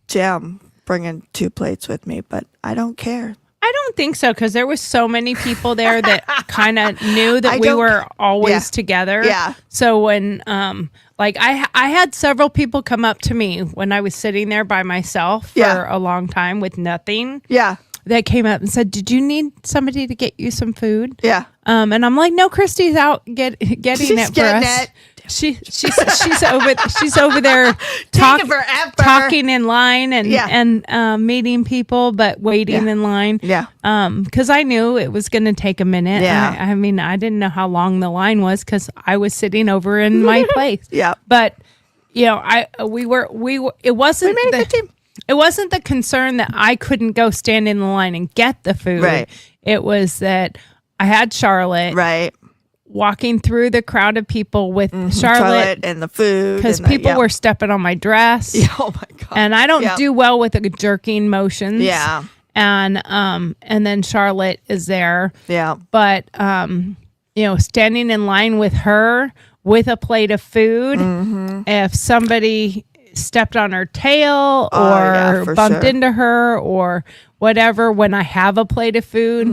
gem bringing 2 plates with me, but I don't care. I don't think so because there was so many people there that kind of knew that I we don't- were always yeah. together. Yeah. So when I had several people come up to me when I was sitting there by myself for Yeah. a long time with nothing. Yeah. That came up and said, "Did you need somebody to get you some food?" Yeah. And I'm like, "No, Christy's out getting She's it for getting us." it. She's over there Taking forever. talking in line and Yeah. and meeting people, but waiting Yeah. in line. Yeah. Because I knew it was going to take a minute. Yeah. I mean, I didn't know how long the line was because I was sitting over in my place. Yeah. But we were. It wasn't. We made a good team. It wasn't the concern that I couldn't go stand in the line and get the food. Right. It was that I had Charlotte Right. walking through the crowd of people with Charlotte and the food. because and the- people yeah. were stepping on my dress. Yeah, oh my God. And I don't Yeah. do well with the jerking motions. Yeah. And then Charlotte is there. Yeah. But standing in line with her with a plate of food, if somebody stepped on her tail or yeah, for bumped sure. into her or whatever when I have a plate of food,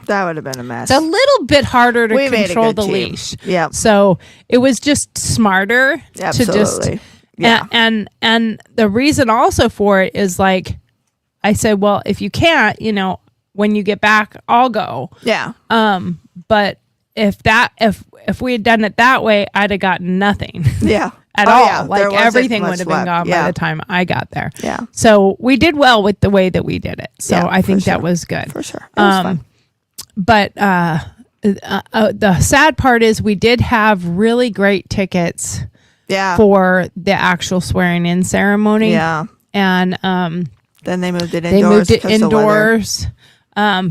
That would have been a mess. it's a little bit harder to We made a control good the team. leash. Yeah. So it was just smarter to just Absolutely. Yeah. and the reason also for it is I said, well, if you can't, when you get back, I'll go. Yeah. But if we had done it that way, I'd have gotten nothing. Yeah. At Oh, all. yeah. There wasn't Everything much would have been left. gone by Yeah. the time I got there. Yeah. So we did well with the way that we did it. So Yeah, I think for sure. that was good. For sure. It was fun. But the sad part is we did have really great tickets Yeah. for the actual swearing in ceremony. Yeah. And Then they moved it indoors. they moved it 'cause the weather. indoors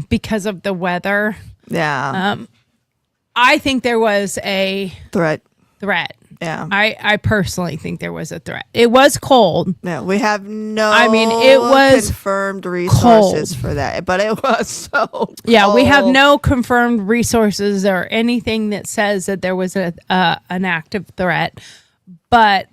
because of the weather. Yeah. I think there was a Threat. threat. Yeah. I personally think there was a threat. It was cold. No, we have no. I mean, it was confirmed resources cold. for that, but it was so. Yeah, we have cold. no confirmed resources or anything that says that there was an active threat. But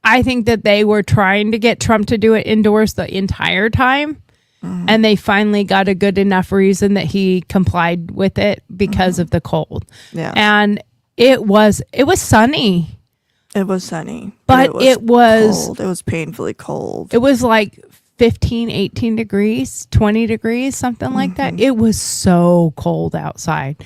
I think that they were trying to get Trump to do it indoors the entire time. And they finally got a good enough reason that he complied with it because of the cold. Yeah. And it was sunny. It was sunny, But it was cold. It was painfully cold. It was like 15, 18 degrees, 20 degrees, something like that. It was so cold outside.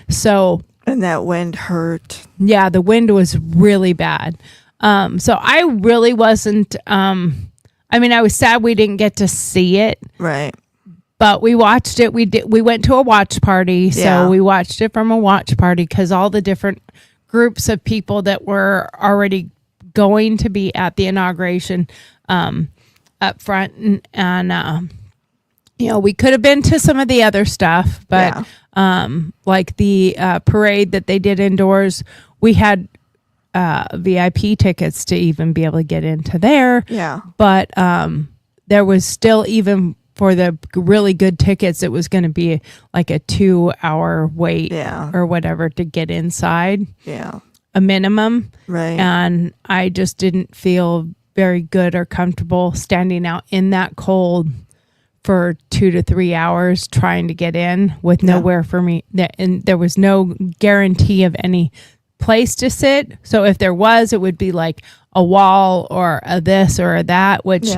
So, And that wind hurt. yeah, the wind was really bad. So I really wasn't, I mean, I was sad we didn't get to see it, Right. but we watched it. We went to a watch party. So Yeah. we watched it from a watch party because all the different groups of people that were already going to be at the inauguration, up front and you know, we could have been to some of the other stuff, but like the parade that they did indoors, we had VIP tickets to even be able to get into there. Yeah. But there was still, even for the really good tickets, it was going to be like a 2-hour wait or whatever to get inside, Yeah. a minimum. Right. And I just didn't feel very good or comfortable standing out in that cold for 2 to 3 hours trying to get in with nowhere for me. And there was no guarantee of any place to sit. So if there was, it would be like a wall or a this or a that, which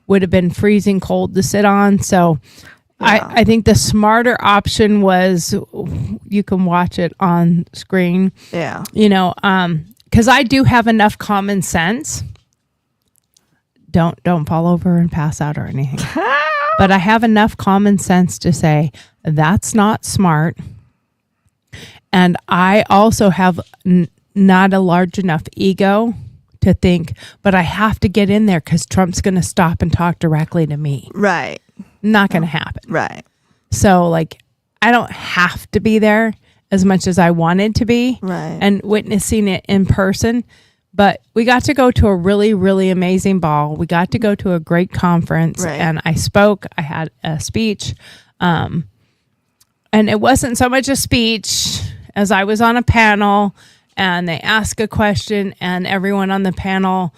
would have been freezing cold to sit on. So I think the smarter option was you can watch it on screen. Yeah. You know, because I do have enough common sense. Don't fall over and pass out or anything. But I have enough common sense to say that's not smart. And I also have not a large enough ego to think, but I have to get in there because Trump's going to stop and talk directly to me. Right. Not going to happen. Right. So, like, I don't have to be there as much as I wanted to be. Right. And witnessing it in person. But we got to go to a really, really amazing ball. We got to go to a great conference. Right. And I spoke. I had a speech. And it wasn't so much a speech as I was on a panel and they ask a question and everyone on the panel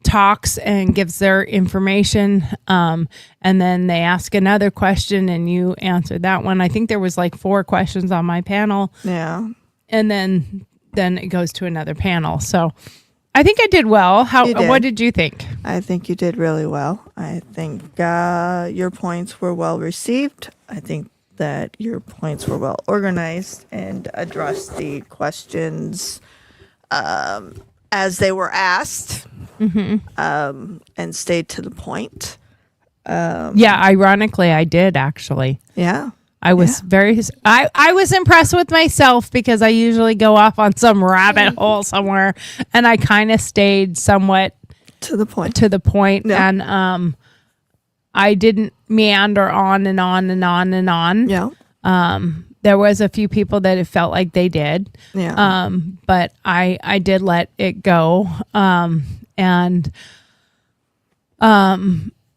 talks and gives their information. And then they ask another question and you answer that one. I think there was like 4 questions on my panel. Yeah. And then it goes to another panel. So I think I did well. What did you think? I think you did really well. I think your points were well received. I think that your points were well organized and addressed the questions as they were asked, and stayed to the point. Yeah, ironically, I did actually. Yeah. I was I was impressed with myself because I usually go off on some rabbit hole somewhere, and I kind of stayed somewhat to the point. Yeah. And I didn't meander on and on and on and on. Yeah. There was a few people that it felt like they did. Yeah. But I did let it go. And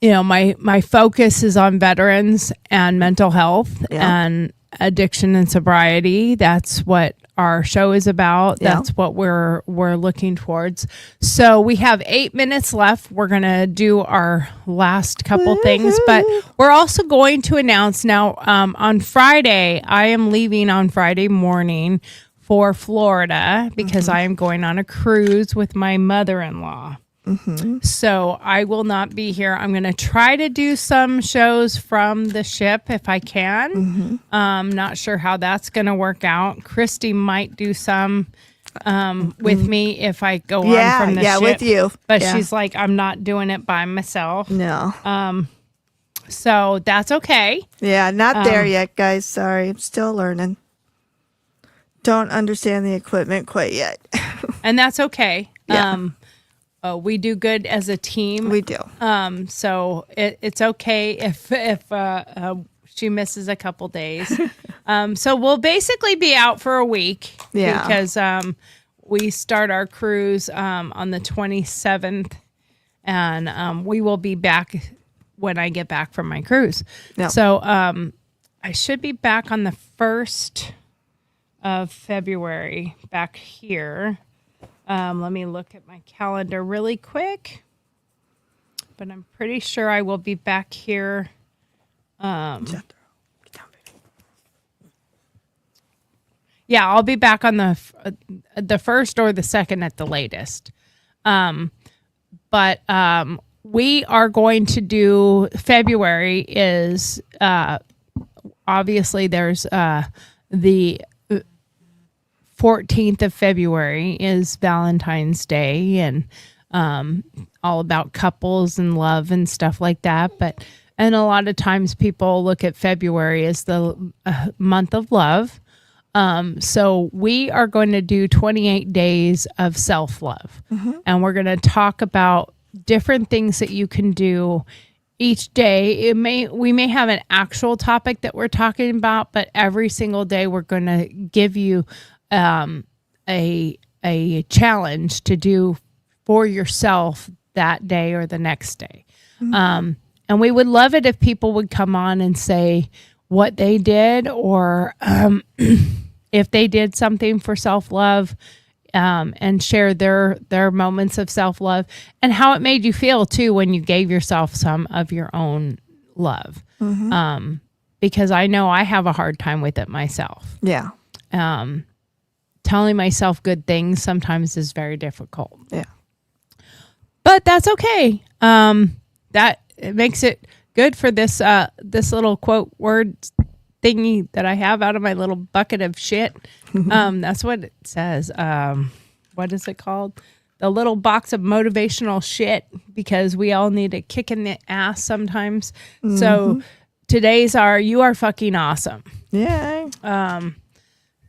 you know, my focus is on veterans and mental health and addiction and sobriety. That's what our show is about. That's what we're looking towards. So we have 8 minutes left. We're going to do our last couple things, but we're also going to announce now on Friday. I am leaving on Friday morning for Florida because I am going on a cruise with my mother-in-law. So I will not be here. I'm going to try to do some shows from the ship if I can. Not sure how that's going to work out. Christy might do some with me if I go on from the ship. Yeah, with you. But she's like, I'm not doing it by myself. No. So that's okay. Yeah, not there yet, guys. Sorry. I'm still learning. Don't understand the equipment quite yet. And that's okay. Yeah. We do good as a team. We do. So it's okay if she misses a couple days. So we'll basically be out for a week because we start our cruise on the 27th, and we will be back when I get back from my cruise. Yeah. So I should be back on the 1st of February back here. Let me look at my calendar really quick. But I'm pretty sure I will be back here. Yeah, I'll be back on the 1st or the 2nd at the latest. But we are going to do February is obviously there's the 14th of February is Valentine's Day, and all about couples and love and stuff like that. And a lot of times people look at February as the month of love. So we are going to do 28 days of self-love, and we're going to talk about different things that you can do each day. We may have an actual topic that we're talking about, but every single day we're going to give you a challenge to do for yourself that day or the next day. And we would love it if people would come on and say what they did, or if they did something for self-love, and share their moments of self-love and how it made you feel too when you gave yourself some of your own love. Because I know I have a hard time with it myself. Yeah. Telling myself good things sometimes is very difficult. Yeah. But that's okay. That it makes it good for this little quote word thingy that I have out of my little bucket of shit. That's what it says. What is it called? The little box of motivational shit, because we all need a kick in the ass sometimes. So today's you are fucking awesome. Yeah.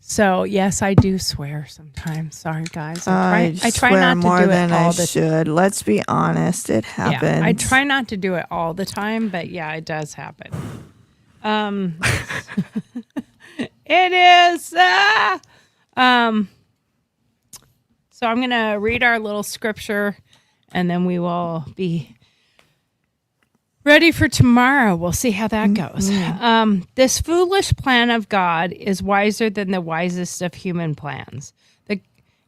So yes, I do swear sometimes. Sorry guys. I try swear not to more do than it all I the should. Let's be honest, it happens. Yeah, I try not to do it all the time, but yeah, it does happen. It is. So I'm going to read our little scripture, and then we will be ready for tomorrow. We'll see how that goes. This foolish plan of God is wiser than the wisest of human plans.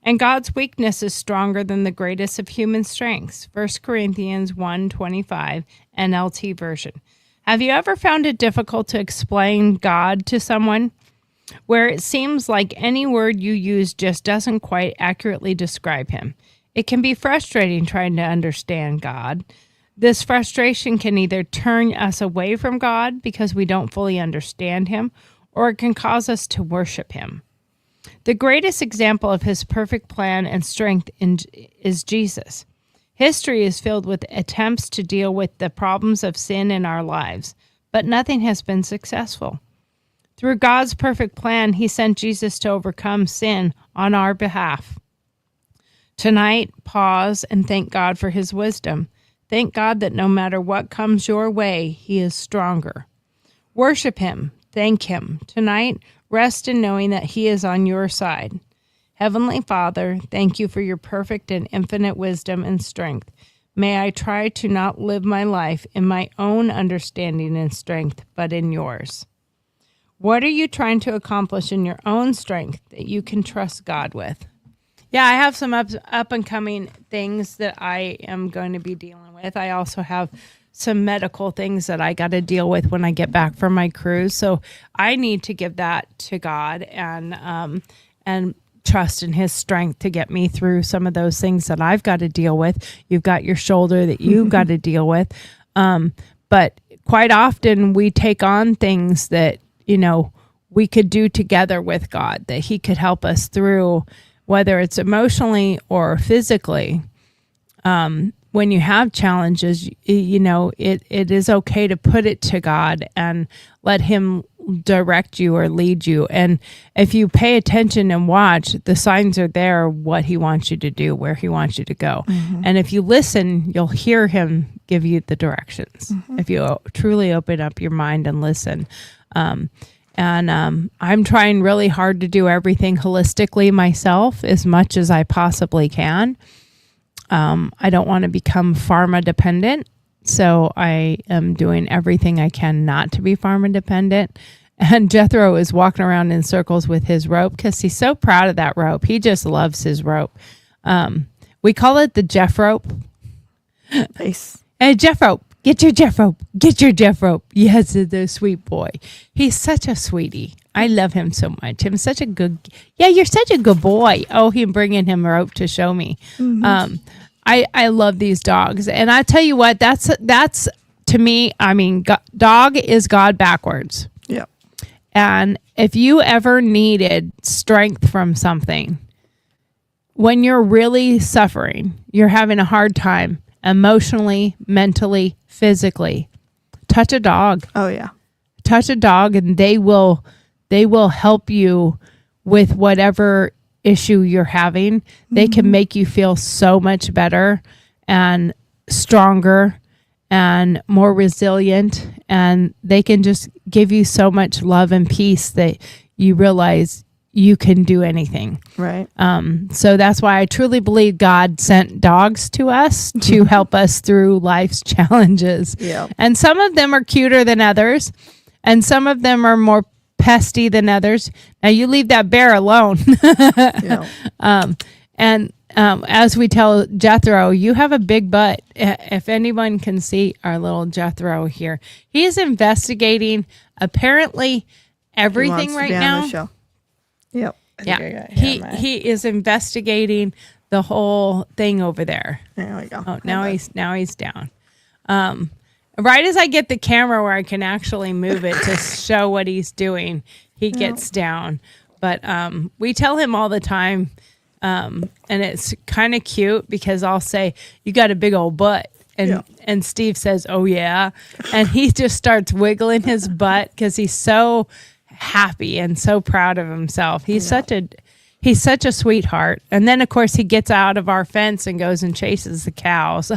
And God's weakness is stronger than the greatest of human strengths. 1 Corinthians 1:25, NLT version. Have you ever found it difficult to explain God to someone, where it seems like any word you use just doesn't quite accurately describe him? It can be frustrating trying to understand God. This frustration can either turn us away from God because we don't fully understand him, or it can cause us to worship him. The greatest example of his perfect plan and strength is Jesus. History is filled with attempts to deal with the problems of sin in our lives, but nothing has been successful. Through God's perfect plan, he sent Jesus to overcome sin on our behalf. Tonight, pause and thank God for his wisdom. Thank God that no matter what comes your way, he is stronger. Worship him. Thank him. Tonight, rest in knowing that he is on your side. Heavenly Father, thank you for your perfect and infinite wisdom and strength. May I try to not live my life in my own understanding and strength, but in yours. What are you trying to accomplish in your own strength that you can trust God with? Yeah, I have some up and coming things that I am going to be dealing with. I also have some medical things that I got to deal with when I get back from my cruise. So I need to give that to God and trust in his strength to get me through some of those things that I've got to deal with. You've got your shoulder that you've got to deal with. But quite often we take on things that, we could do together with God, that he could help us through, whether it's emotionally or physically. When you have challenges, it is okay to put it to God and let him direct you or lead you. And if you pay attention and watch, the signs are there, what he wants you to do, where he wants you to go. And if you listen, you'll hear him give you the directions. If you truly open up your mind and listen. And I'm trying really hard to do everything holistically myself as much as I possibly can. I don't want to become pharma dependent. So I am doing everything I can not to be pharma dependent. And Jethro is walking around in circles with his rope because he's so proud of that rope. He just loves his rope. We call it the Jeff rope. Nice. Hey, Jeff rope. Get your Jeff rope. Get your Jeff rope. Yes, the sweet boy. He's such a sweetie. I love him so much. I'm such a good. Yeah, you're such a good boy. Oh, him bringing him a rope to show me. I love these dogs, and I tell you what, that's to me. I mean, dog is God backwards. Yep. And if you ever needed strength from something, when you're really suffering, you're having a hard time emotionally, mentally, physically, touch a dog. Oh yeah. Touch a dog and they will help you with whatever issue you're having. They can make you feel so much better and stronger and more resilient, and they can just give you so much love and peace that you realize you can do anything. Right. So that's why I truly believe God sent dogs to us to help us through life's challenges. Yeah. And some of them are cuter than others, and some of them are more pesty than others. Now you leave that bear alone. Yeah. As we tell Jethro, you have a big butt. If anyone can see our little Jethro here, he is investigating apparently everything He wants to right be on now. the show. Yep. I think I got him. He is investigating the whole thing over there. There we go. Oh, now he's down. Right as I get the camera where I can actually move it to show what he's doing, he gets down. But we tell him all the time, and it's kind of cute because I'll say, "You got a big old butt," and Steve says, "Oh yeah," and he just starts wiggling his butt because he's so happy and so proud of himself. He's such a sweetheart. And then of course he gets out of our fence and goes and chases the cows.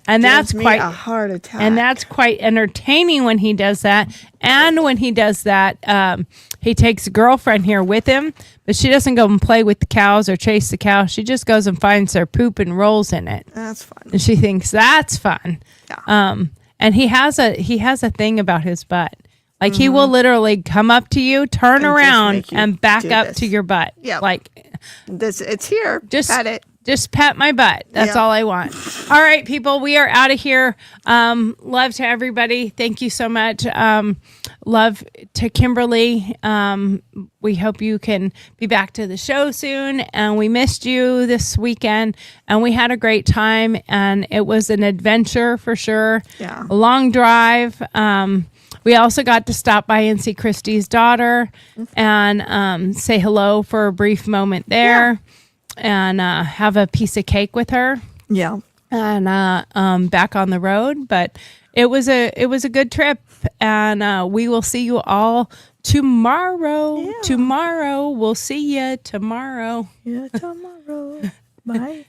And that's Gives me quite a heart attack. and that's quite entertaining when he does that. And when he does that, he takes a girlfriend here with him, but she doesn't go and play with the cows or chase the cows. She just goes and finds their poop and rolls in it. That's fun. And she thinks that's fun. Yeah. And he has a thing about his butt. Like he will literally come up to you, turn And just around, make you and back do up this. to your butt. Yeah. Like It's here. just Pat it. Just pat my butt. That's Yeah. all I want. All right, people, we are out of here. Love to everybody. Thank you so much. Love to Kimberly. We hope you can be back to the show soon. And we missed you this weekend. And we had a great time. And it was an adventure for sure. Yeah. A long drive. We also got to stop by and see Christy's daughter and say hello for a brief moment there. And have a piece of cake with her, Yeah. and back on the road. But it was a good trip, and we will see you all tomorrow. Yeah. Tomorrow, we'll see you tomorrow. Yeah. Tomorrow. Bye.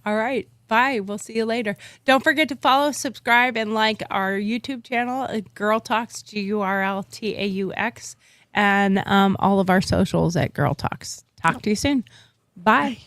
All right, bye. We'll see you later. Don't forget to follow, subscribe, and like our YouTube channel, Girl Talks, GURLTAUX, and all of our socials at Girl Talks. Talk to you soon. Bye.